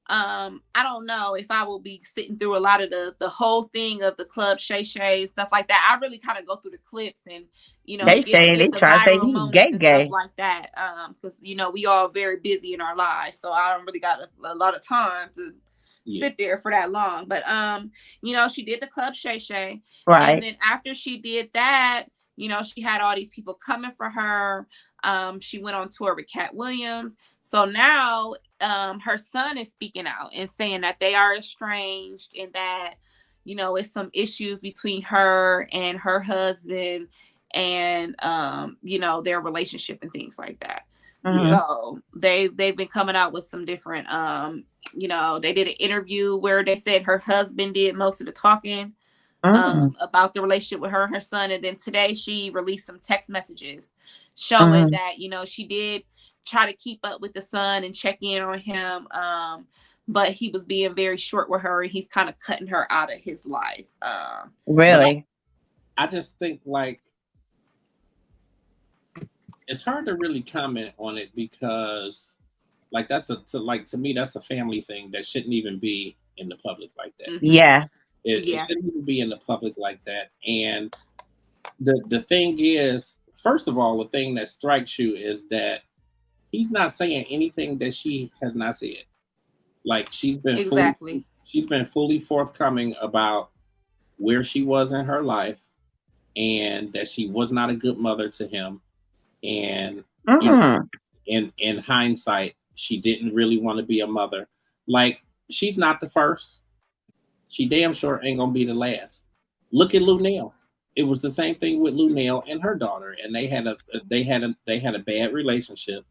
I don't know if I will be sitting through a lot of the whole thing of the Club Shay Shay stuff like that. I really kind of go through the clips and they get the try to say he's moments and gay stuff like that. Because we all very busy in our lives, so I don't really got a lot of time to sit there for that long. But she did the Club Shay Shay, right, and then after she did that, she had all these people coming for her. She went on tour with Cat Williams. So now her son is speaking out and saying that they are estranged and that, it's some issues between her and her husband and, their relationship and things like that. Mm-hmm. So they've been coming out with some different, they did an interview where they said her husband did most of the talking. About the relationship with her and her son. And then today she released some text messages showing that, she did try to keep up with the son and check in on him. But he was being very short with her and he's kind of cutting her out of his life. Really? I just think it's hard to really comment on it because to me, that's a family thing that shouldn't even be in the public like that. Mm-hmm. Yeah. It shouldn't even be in the public like that. And the thing is, first of all, the thing that strikes you is that he's not saying anything that she has not said. Like she's been fully forthcoming about where she was in her life and that she was not a good mother to him. And in hindsight, she didn't really want to be a mother. Like she's not the first. She damn sure ain't gonna be the last. Look at Lunel. It was the same thing with Lunel and her daughter, and they had a bad relationship,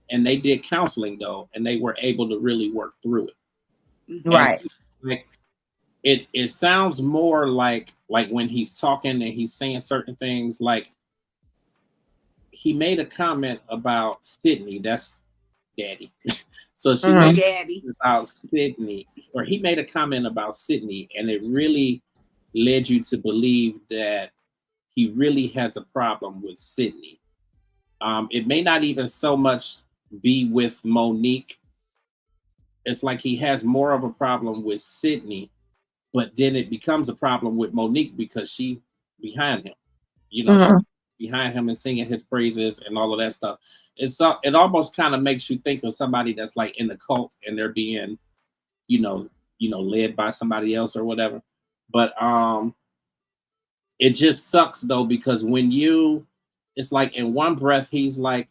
and they did counseling though, and they were able to really work through it. Right. And it sounds more like when he's talking and he's saying certain things. Like he made a comment about Sydney. That's Daddy. So she made a comment about Sydney, or he made a comment about Sydney, and it really led you to believe that he really has a problem with Sydney. It may not even so much be with Monique. It's like he has more of a problem with Sydney, but then it becomes a problem with Monique because she behind him. She's behind him and singing his praises and all of that stuff. It almost kind of makes you think of somebody that's like in the cult and they're being, you know, led by somebody else or whatever. But it just sucks though, because when it's like in one breath he's like,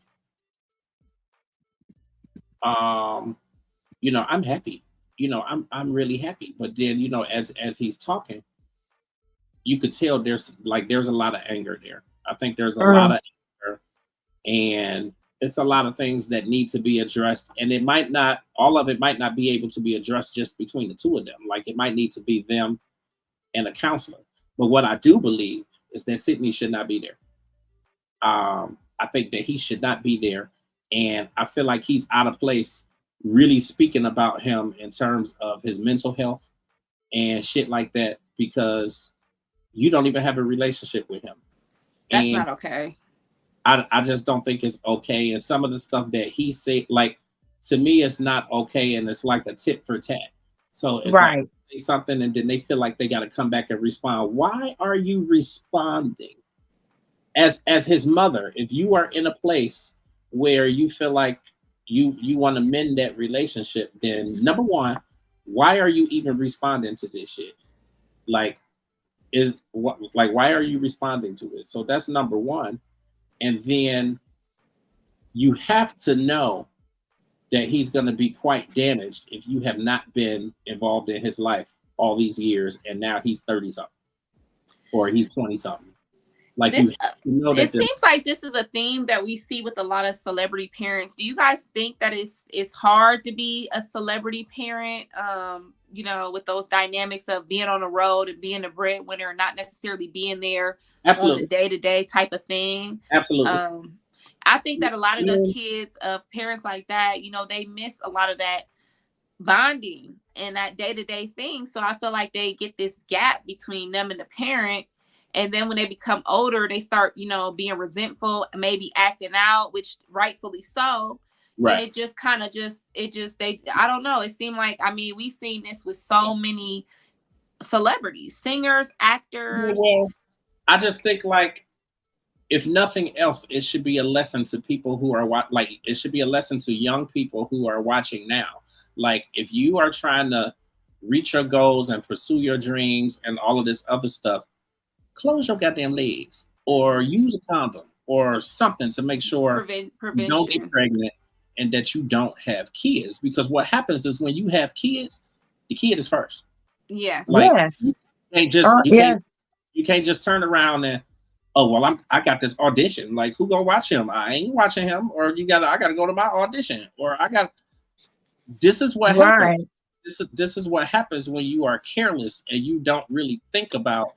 um, I'm happy. I'm really happy. But then, as he's talking, you could tell there's a lot of anger there. I think there's a lot Mm. of anger, and it's a lot of things that need to be addressed. And all of it might not be able to be addressed just between the two of them. Like it might need to be them and a counselor. But what I do believe is that Sydney should not be there. I think that he should not be there. And I feel like he's out of place really speaking about him in terms of his mental health and shit like that, because you don't even have a relationship with him. That's And not okay. I just don't think it's okay. And some of the stuff that he said, like, to me, it's not okay. And it's like a tit for tat. So it's like Right. say something and then they feel like they got to come back and respond. Why are you responding? As his mother, if you are in a place where you feel like you want to mend that relationship, then number one, why are you even responding to this shit? Like, why are you responding to it? So that's number one. And then you have to know that he's going to be quite damaged if you have not been involved in his life all these years, and now he's 30 something or he's 20 something. Like, you This have to know it that seems like this is a theme that we see with a lot of celebrity parents. Do you guys think that it's hard to be a celebrity parent? With those dynamics of being on the road and being a breadwinner and not necessarily being there on the absolutely, day-to-day type of thing. absolutely. I think that a lot of the Mm. kids of parents like that, they miss a lot of that bonding and that day-to-day thing. So I feel like they get this gap between them and the parent. And then when they become older, they start, being resentful and maybe acting out, which rightfully so. And Right. it just kind of I don't know. It seemed like, we've seen this with so many celebrities, singers, actors. Well, I just think, like, if nothing else, it should be a lesson to people who are like, it should be a lesson to young people who are watching now. Like, if you are trying to reach your goals and pursue your dreams and all of this other stuff, close your goddamn legs or use a condom or something to make sure you don't get Prevention. pregnant and that you don't have kids. Because what happens is when you have kids, the kid is first. Yes. Like, Yeah. you can't just Yeah. you can't just turn around and, oh well, I got this audition. Like, who gonna watch him? I ain't watching him. Or I gotta go to my audition. Or this is what Right. happens. This is what happens when you are careless and you don't really think about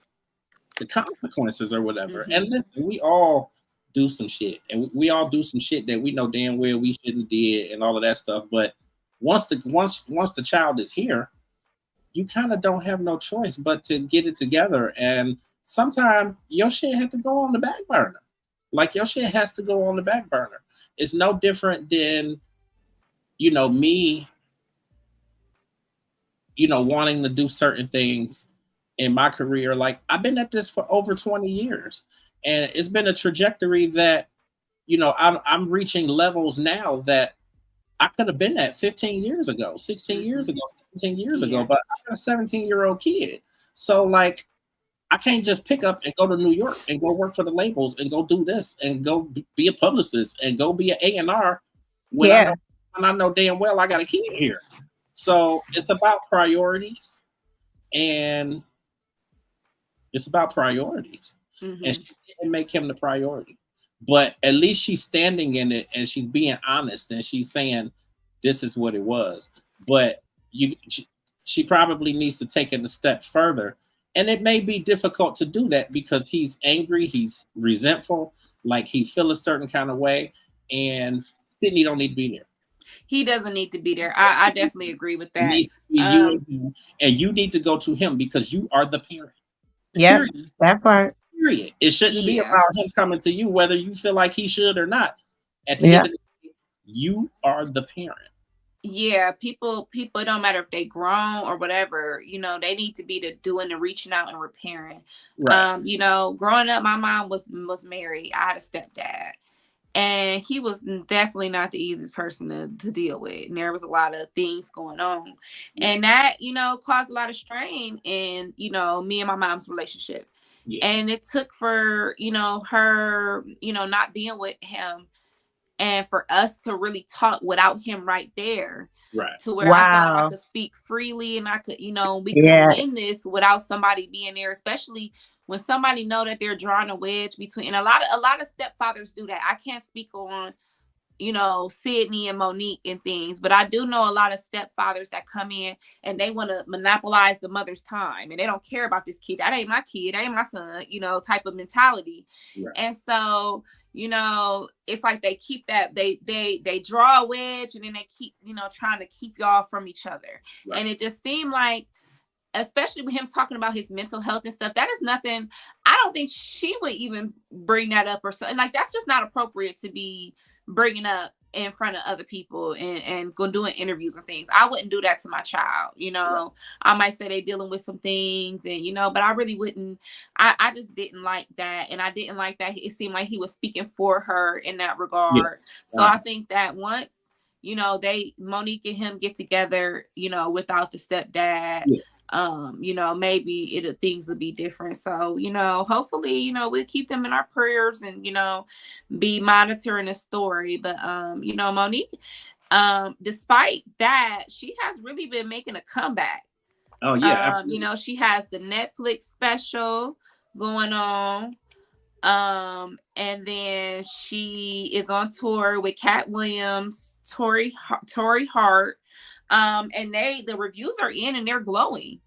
the consequences or whatever. And listen, we all do some shit, and we all do some shit that we know damn well we shouldn't did, and all of that stuff. But once the child is here, you kind of don't have no choice but to get it together. And sometimes your shit has to go on the back burner. Like, your shit has to go on the back burner. It's no different than, me, wanting to do certain things in my career. Like, I've been at this for over 20 years, and it's been a trajectory that, I'm reaching levels now that I could have been at 15 years ago, 16 years ago, 17 years ago, but I got a 17-year-old kid. So, like, I can't just pick up and go to New York and go work for the labels and go do this and go be a publicist and go be an A&R when Yeah. I know damn well I got a kid here. So it's about priorities, and it's about priorities. And she didn't make him the priority. But at least she's standing in it and she's being honest and she's saying this is what it was. But she probably needs to take it a step further. And it may be difficult to do that because he's angry, he's resentful, like he feels a certain kind of way, and Sydney don't need to be there. He doesn't need to be there. I definitely agree with It that. needs to be you and him, and you need to go to him because you are the parent. Yeah. Period. That part. Period. It shouldn't be Yeah. about him coming to you, whether you feel like he should or not. At the end of the day, you are the parent. Yeah, people it don't matter if they grown or whatever, you know, they need to be the doing the reaching out and repairing. Right. You know, growing up, my mom was married. I had a stepdad, and he was definitely not the easiest person to deal with. And there was a lot of things going on, and that, you know, caused a lot of strain in, you know, me and my mom's relationship. Yeah. And it took for, you know, her, you know, not being with him, and for us to really talk without him right there, Right. to where I felt like I Wow. could speak freely, and I could, you know, we could Yeah. win this without somebody being there, especially when somebody know that they're drawing a wedge between. And a lot of stepfathers do that. I can't speak on, you know, Sydney and Monique and things, but I do know a lot of stepfathers that come in and they want to monopolize the mother's time, and they don't care about this kid. That ain't my kid, that ain't my son, you know, type of mentality. Right. And so, you know, it's like they keep that, they draw a wedge, and then they keep, you know, trying to keep y'all from each other. Right. And it just seemed like, especially with him talking about his mental health and stuff, that is nothing. I don't think she would even bring that up or something. Like, that's just not appropriate to be bringing up in front of other people and go doing interviews and things. I wouldn't do that to my child. You know, I might say they're dealing with some things, and, you know, but I really wouldn't. I just didn't like that. And I didn't like that it seemed like he was speaking for her in that regard. So I think that once, you know, Monique and him get together, you know, without the stepdad, you know, maybe things will be different. So, you know, hopefully, you know, we'll keep them in our prayers and, you know, be monitoring the story. But you know, Monique, despite that, she has really been making a comeback. Oh yeah, absolutely. You know, she has the Netflix special going on. And then she is on tour with Cat Williams, Tori Hart. And the reviews are in and they're glowing.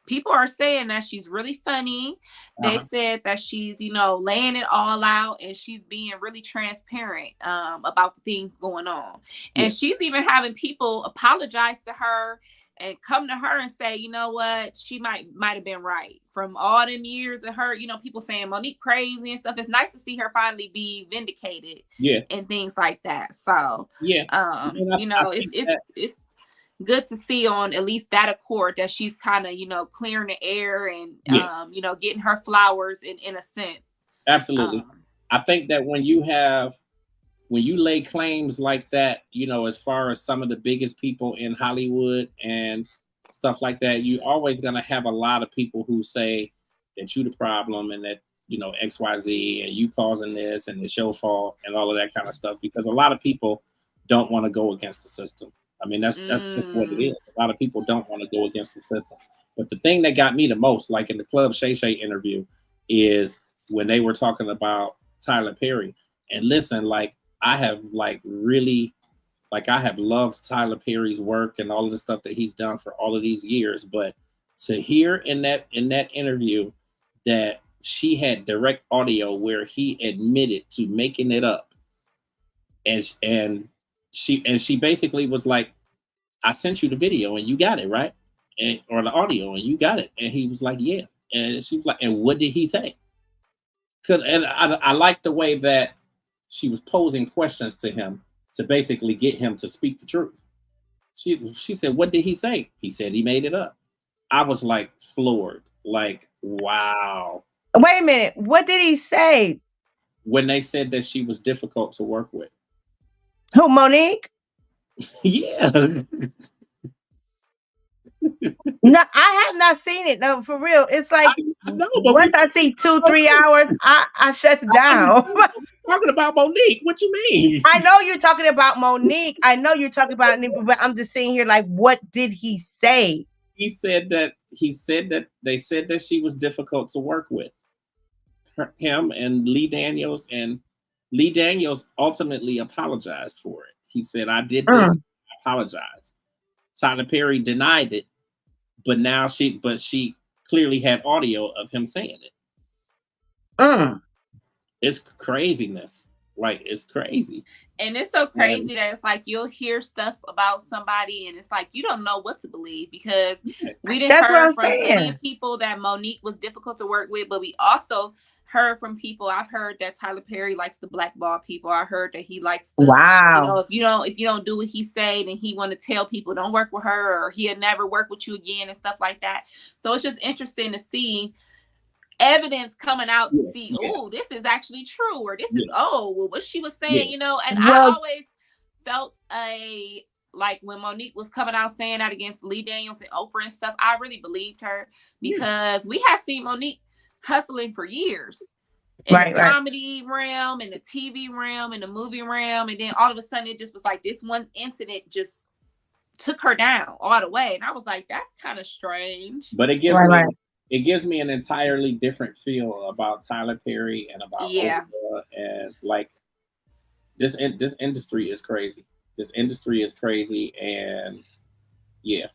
People are saying that she's really funny. They said that she's, you know, laying it all out, and she's being really transparent about the things going on. And she's even having people apologize to her and come to her and say, you know what, she might have been right from all them years of her, you know, people saying Monique crazy and stuff. It's nice to see her finally be vindicated, and things like that. So you know, it's good to see on at least that accord that she's kind of, you know, clearing the air and you know, getting her flowers in a sense. Absolutely. I think that when you lay claims like that, you know, as far as some of the biggest people in Hollywood and stuff like that, you always gonna have a lot of people who say that you the problem, and that, you know, XYZ, and you causing this, and it's your fault, and all of that kind of stuff, because a lot of people don't want to go against the system. I mean, that's just what it is. A lot of people don't want to go against the system. But the thing that got me the most, like in the Club Shay Shay interview, is when they were talking about Tyler Perry. And listen, like, I have loved Tyler Perry's work and all of the stuff that he's done for all of these years. But to hear in that interview that she had direct audio where he admitted to making it up, and she basically was like, I sent you the video and you got it, right? Or the audio and you got it. And he was like, yeah. And she was like, and what did he say? And I like the way that she was posing questions to him to basically get him to speak the truth. She said, what did he say? He said he made it up. I was like floored. Like, wow. Wait a minute. What did he say? When they said that she was difficult to work with. Who, Monique? Yeah. No, I have not seen it. No, for real. It's like once I see 2-3 hours, I shut down. Talking about Monique. What you mean? I know you're talking about Monique. I know you're talking about, but I'm just sitting here like, what did he say? He said that they said that she was difficult to work with. Him and Lee Daniels, and Lee Daniels ultimately apologized for it. He said, I did this, I apologize. Tyler Perry denied it, but she clearly had audio of him saying it. It's craziness. Like it's crazy. And it's so And crazy that it's like you'll hear stuff about somebody and it's like you don't know what to believe because we didn't That's what I'm heard from plenty saying. of people that Monique was difficult to work with, but we also heard from people. I've heard that Tyler Perry likes to blackball people. I heard that he likes to, Wow. if you don't do what he say, then he want to tell people don't work with her or he'll never work with you again and stuff like that. So it's just interesting to see evidence coming out to yeah, see, yeah, oh, this is actually true, or this is, yeah, oh, well, what she was yeah, saying, and I Well, always felt like when Monique was coming out saying that against Lee Daniels and Oprah and stuff, I really believed her yeah, because we had seen Monique hustling for years in the right. comedy realm, in the TV realm, in the movie realm, and then all of a sudden it just was like this one incident just took her down all the way, and I was like, that's kind of strange. but Right. it gives me an entirely different feel about Tyler Perry and about Yeah. Oprah, and like this industry is crazy. This industry is crazy, and yeah,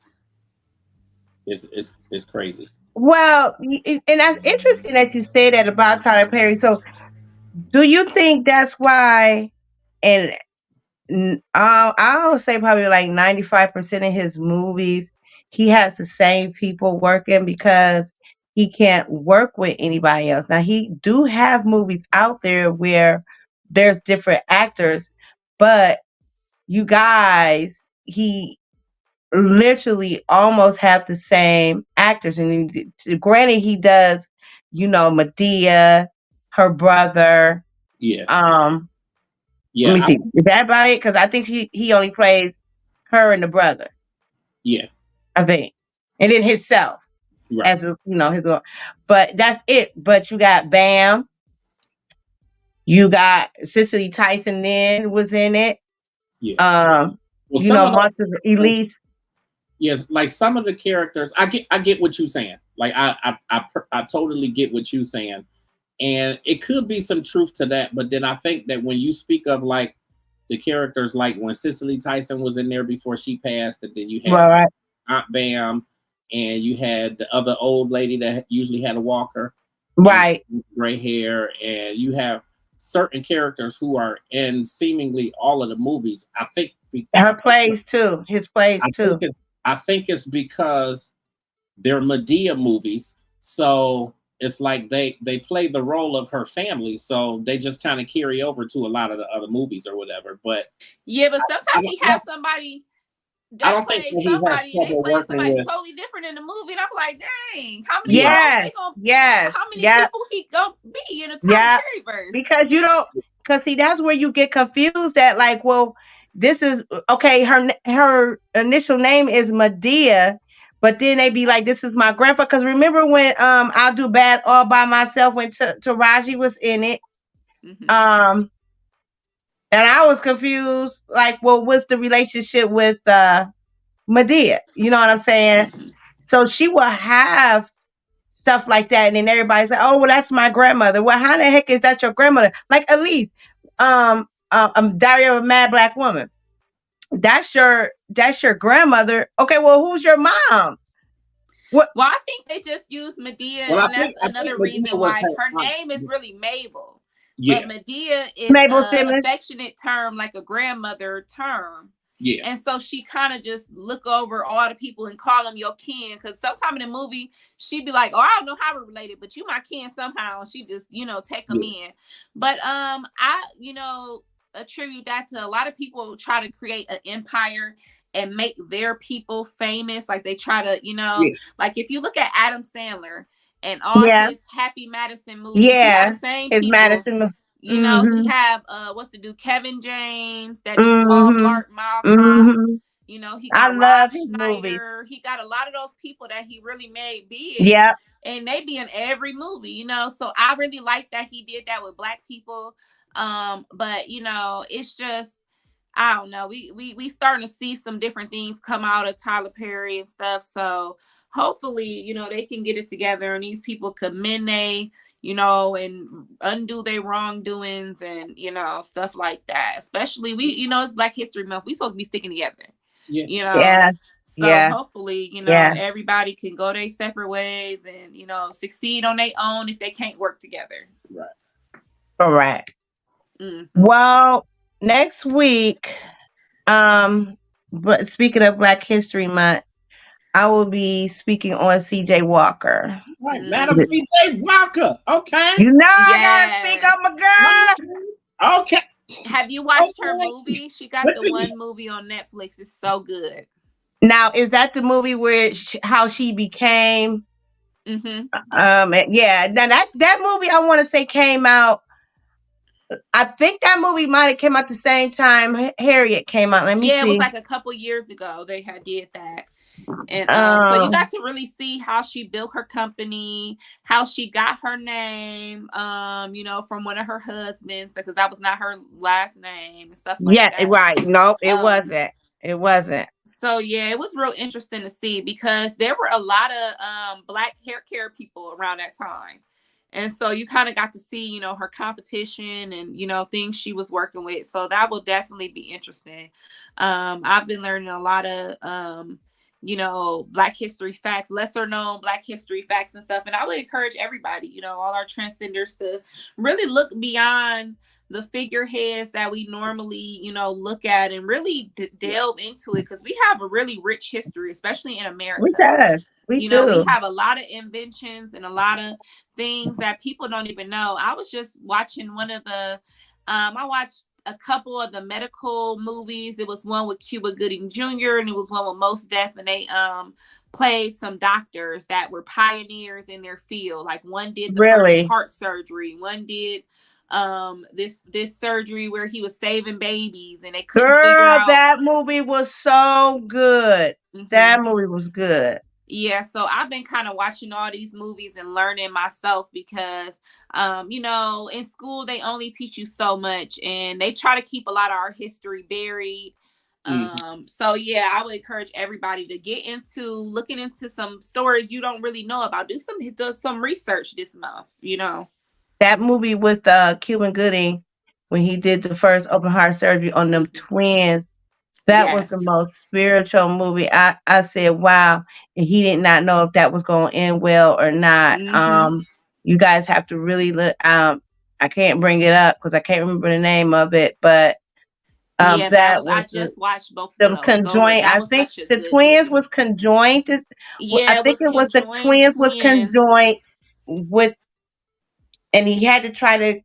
it's crazy. Well, and that's interesting that you say that about Tyler Perry. So, do you think that's why? And I'll say probably like 95% of his movies, he has the same people working because he can't work with anybody else. Now, he do have movies out there where there's different actors, but you guys, he literally almost have the same actors. And granted, he does, Medea, her brother. Yeah, Let yeah, me see. Is that about it? Because I think he only plays her and the brother. yeah, I think, and then himself right, as his own. But that's it. But you got Bam. You got Cicely Tyson. Then was in it. yeah. Well, some of those Monsters characters, Elite. yes, like some of the characters, I get what you're saying. Like I totally get what you're saying, and it could be some truth to that. But then I think that when you speak of like the characters, like when Cicely Tyson was in there before she passed, and then you had Right. Aunt Bam, and you had the other old lady that usually had a walker and Right. gray hair, and you have certain characters who are in seemingly all of the movies. Her plays too. His plays too. I think it's because they're Medea movies, so it's like they play the role of her family, so they just kind of carry over to a lot of the other movies or whatever. But Yeah, but I sometimes don't, he has somebody I that don't think plays that he has somebody and they trouble playing working somebody with. totally different in the movie. And I'm like, dang, how many Yeah, roles Yes. they gonna Yes. how many Yeah. people he gonna be in a Tyler Yeah. Perry verse? Because see, that's where you get confused at, like, well, this is okay, her initial name is Medea, but then they be like, this is my grandfather. Because remember when I'll Do Bad All by Myself when Taraji was in it, Mm-hmm. and I was confused, like, well, what's the relationship with Medea? You know what I'm saying? Mm-hmm. So she will have stuff like that, and then everybody's like, "Oh, well, that's my grandmother." Well, how the heck is that your grandmother? Like, at least, Diary of a Mad Black Woman. That's your grandmother. Okay, well, who's your mom? What? Well, I think they just use Medea, well, and that's I think another Medea reason was why her her aunt. name is really Mabel. But Yeah, Medea is Mabel a Simmons. affectionate term, like a grandmother term. yeah, And so she kind of just look over all the people and call them your kin. Because sometime in the movie, she'd be like, "Oh, I don't know how we're related, but you my kin somehow." She just, take them yeah, in. But I, attribute that to a lot of people try to create an empire and make their people famous. Like they try to, yeah, like if you look at Adam Sandler and all Yeah, his Happy Madison movies, he have yeah. the same It's people. Madison. He Mm-hmm. have what's to do Kevin James that do Paul Mm-hmm. Blart Mall Cop. Mm-hmm. He I got Rob love his movies. Schneider. He got a lot of those people that he really made big, Yep. and they be in every movie. So I really like that he did that with Black people. But it's just I don't know. We starting to see some different things come out of Tyler Perry and stuff. So hopefully, they can get it together and these people commend they, and undo their wrongdoings and stuff like that. Especially it's Black History Month. We supposed to be sticking together. yeah, Yeah. So Yeah. hopefully, Yeah. everybody can go their separate ways and succeed on their own if they can't work together. right. Correct. Well, next week, but speaking of Black History Month, I will be speaking on C.J. Walker. Right, Madam C.J. Walker. Okay. You know I gotta speak Yes. on my girl. Okay. Have you watched her Okay. movie? She got the Listen, one movie on Netflix. It's so good. Now, is that the movie where how she became? Mm-hmm. Yeah. Now that movie I want to say came out. I think that movie might have came out the same time Harriet came out. Let me Yeah, it was see. like a couple years ago they had did that. And so you got Um, to really see how she built her company, how she got her name, from one of her husbands, because that was not her last name and stuff like yeah, that. right. Nope, it Um, wasn't. It wasn't. so yeah, it was real interesting to see because there were a lot of black hair care people around that time. And so you kind of got to see, her competition and, things she was working with. So that will definitely be interesting. I've been learning a lot of Black history facts, lesser known Black history facts and stuff. And I would encourage everybody, all our transcenders to really look beyond the figureheads that we normally, look at and really delve into it because we have a really rich history, especially in We America. does. We We do. have a lot of inventions and a lot of things that people don't even know. I was just watching one of the, I watched a couple of the medical movies. It was one with Cuba Gooding Jr. and it was one with Mos Def, and they played some doctors that were pioneers in their field. Like one did the first Really. heart surgery, one did this surgery where he was saving babies and they couldn't figure Girl, out. that movie was so good. That movie was good. Yeah, so I've been kind of watching all these movies and learning myself because, in school they only teach you so much and they try to keep a lot of our history buried. So yeah, I would encourage everybody to get into looking into some stories you don't really know about. Do some research this month. That movie with Cuban Gooding when he did the first open heart surgery on them twins. That was the Yes. most spiritual movie. I said, wow. And he did not know if that was going to end well or not. You guys have to really look. I can't bring it up because I can't remember the name of it, but Yeah, that I was just watched both of them those. conjoined. That I was think such a the good twins movie. was conjoined. I Yeah, it think was it was the conjoined twins was twins. conjoined with, and he had to try to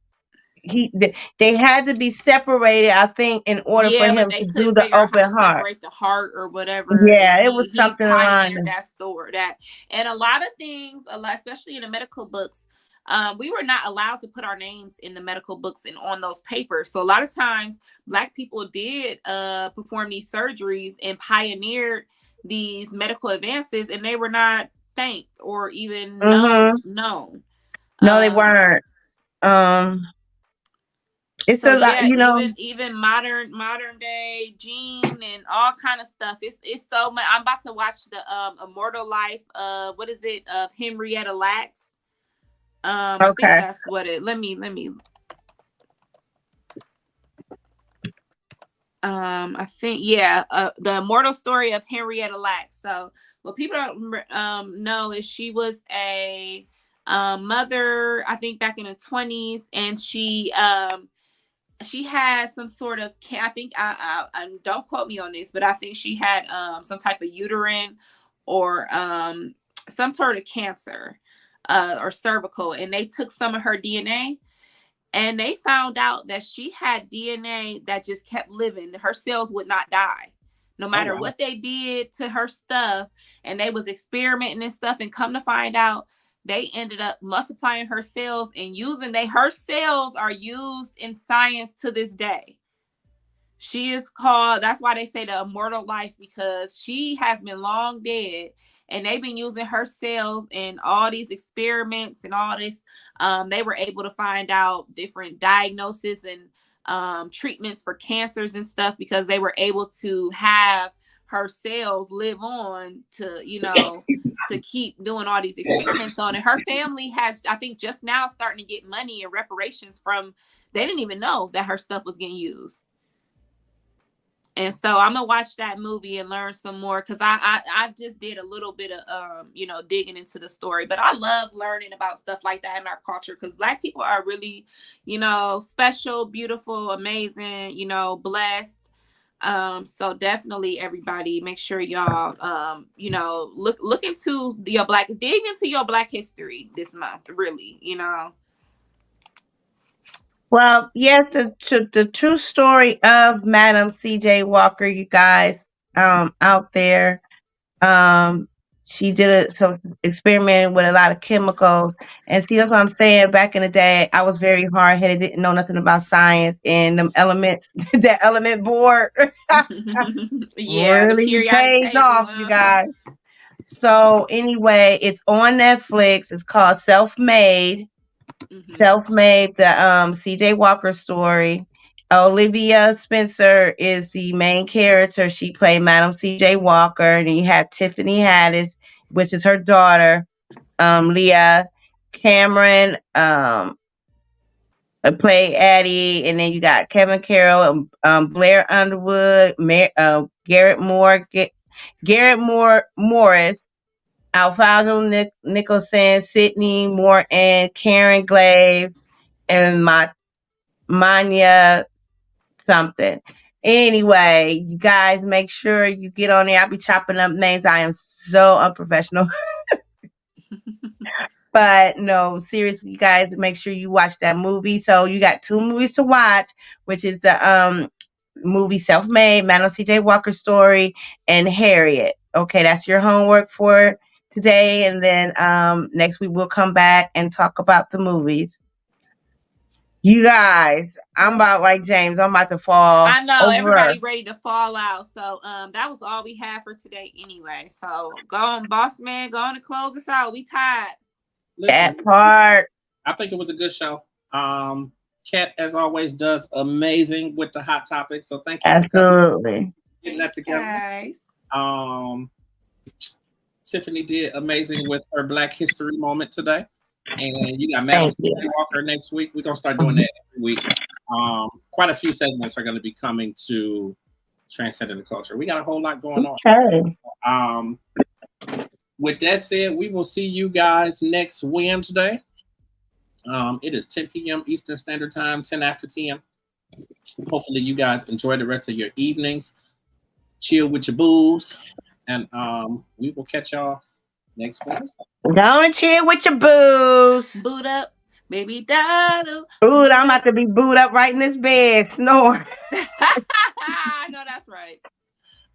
they had to be separated, I think, in order for Yeah, but him they to do couldn't the figure out how open to heart. separate the heart or whatever, and Yeah, it was he something around pioneered there. that story. And a lot of things, especially in the medical books, we were not allowed to put our names in the medical books and on those papers. So a lot of times, Black people did perform these surgeries and pioneered these medical advances, and they were not thanked or even known. No, they Um, weren't. Um, it's so a lot, yeah, even modern day Gene and all kind of stuff. It's so much. I'm about to watch the Immortal Life of what is it of Henrietta Lacks. I think Okay. that's what it. Let me. I think the Immortal Story of Henrietta Lacks. So what people don't know is she was a mother. I think back in the 20s, and she had some sort of I think I don't quote me on this, but I think she had some type of uterine or some sort of cancer or cervical, and they took some of her DNA and they found out that she had DNA that just kept living. Her cells would not die no Oh, matter wow. what they did to her stuff, and they was experimenting and stuff, and come to find out they ended up multiplying her cells and her cells are used in science to this day. She is called, that's why they say the immortal life, because she has been long dead and they've been using her cells in all these experiments and all this. They were able to find out different diagnoses and treatments for cancers and stuff because they were able to have her cells live on to, to keep doing all these experiments on it. Her family has, I think, just now starting to get money and reparations from, they didn't even know that her stuff was getting used. And so I'm gonna watch that movie and learn some more, because I just did a little bit of digging into the story. But I love learning about stuff like that in our culture, because Black people are really, special, beautiful, amazing, blessed. So definitely everybody make sure y'all look into dig into your Black history this month, really. Well, yes, the true story of Madam C.J. Walker, you guys, out there. Um, she did some experimenting with a lot of chemicals, and see, that's what I'm saying. Back in the day, I was very hard headed, didn't know nothing about science and them elements. That element board Yeah, the really periodic pays table. off, you guys. So anyway, it's on Netflix. It's called Self Made, the CJ Walker story. Olivia Spencer is the main character. She played Madam CJ Walker. And then you have Tiffany Haddish, which is her daughter, Leah Cameron, play Addie, and then you got Kevin Carroll, Blair Underwood, Garrett Morris, Alfonso Nicholson, Sydney Morton, Karen Glave, and Manya something. Anyway, you guys make sure you get on there. I'll be chopping up names. I am so unprofessional. But no, seriously, you guys, make sure you watch that movie. So you got 2 movies to watch, which is the movie Self Made, Madam C.J. Walker story, and Harriet. Okay, that's your homework for today. And then next week we'll come back and talk about the movies. You guys, I'm about like James. I'm about to fall. I know over. everybody ready to fall out. So that was all we had for today anyway. So go on, boss man, go on and close us out. We tied. That part. I think it was a good show. Kat, as always, does amazing with the hot topics. So thank you Absolutely. for getting that together. Guys. Tiffany did amazing with her Black History moment today. And you got Madam C.J. Walker next week. We're going to start doing that every week. Quite a few segments are going to be coming to Transcending the Culture. We got a whole lot going on. With that said, we will see you guys next Wednesday. It is 10 p.m. Eastern Standard Time, 10 after 10. Hopefully you guys enjoy the rest of your evenings. Chill with your booze. And we will catch y'all next Wednesday. Don't chill with your booze. Boot up, baby daddle. Dude, I'm about to be booed up right in this bed, snore. I know that's right.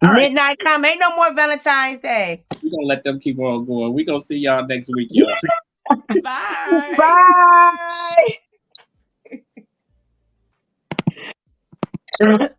Midnight come. Ain't no more Valentine's Day. We're going to let them keep on going. We're going to see y'all next week, y'all. Bye. Bye.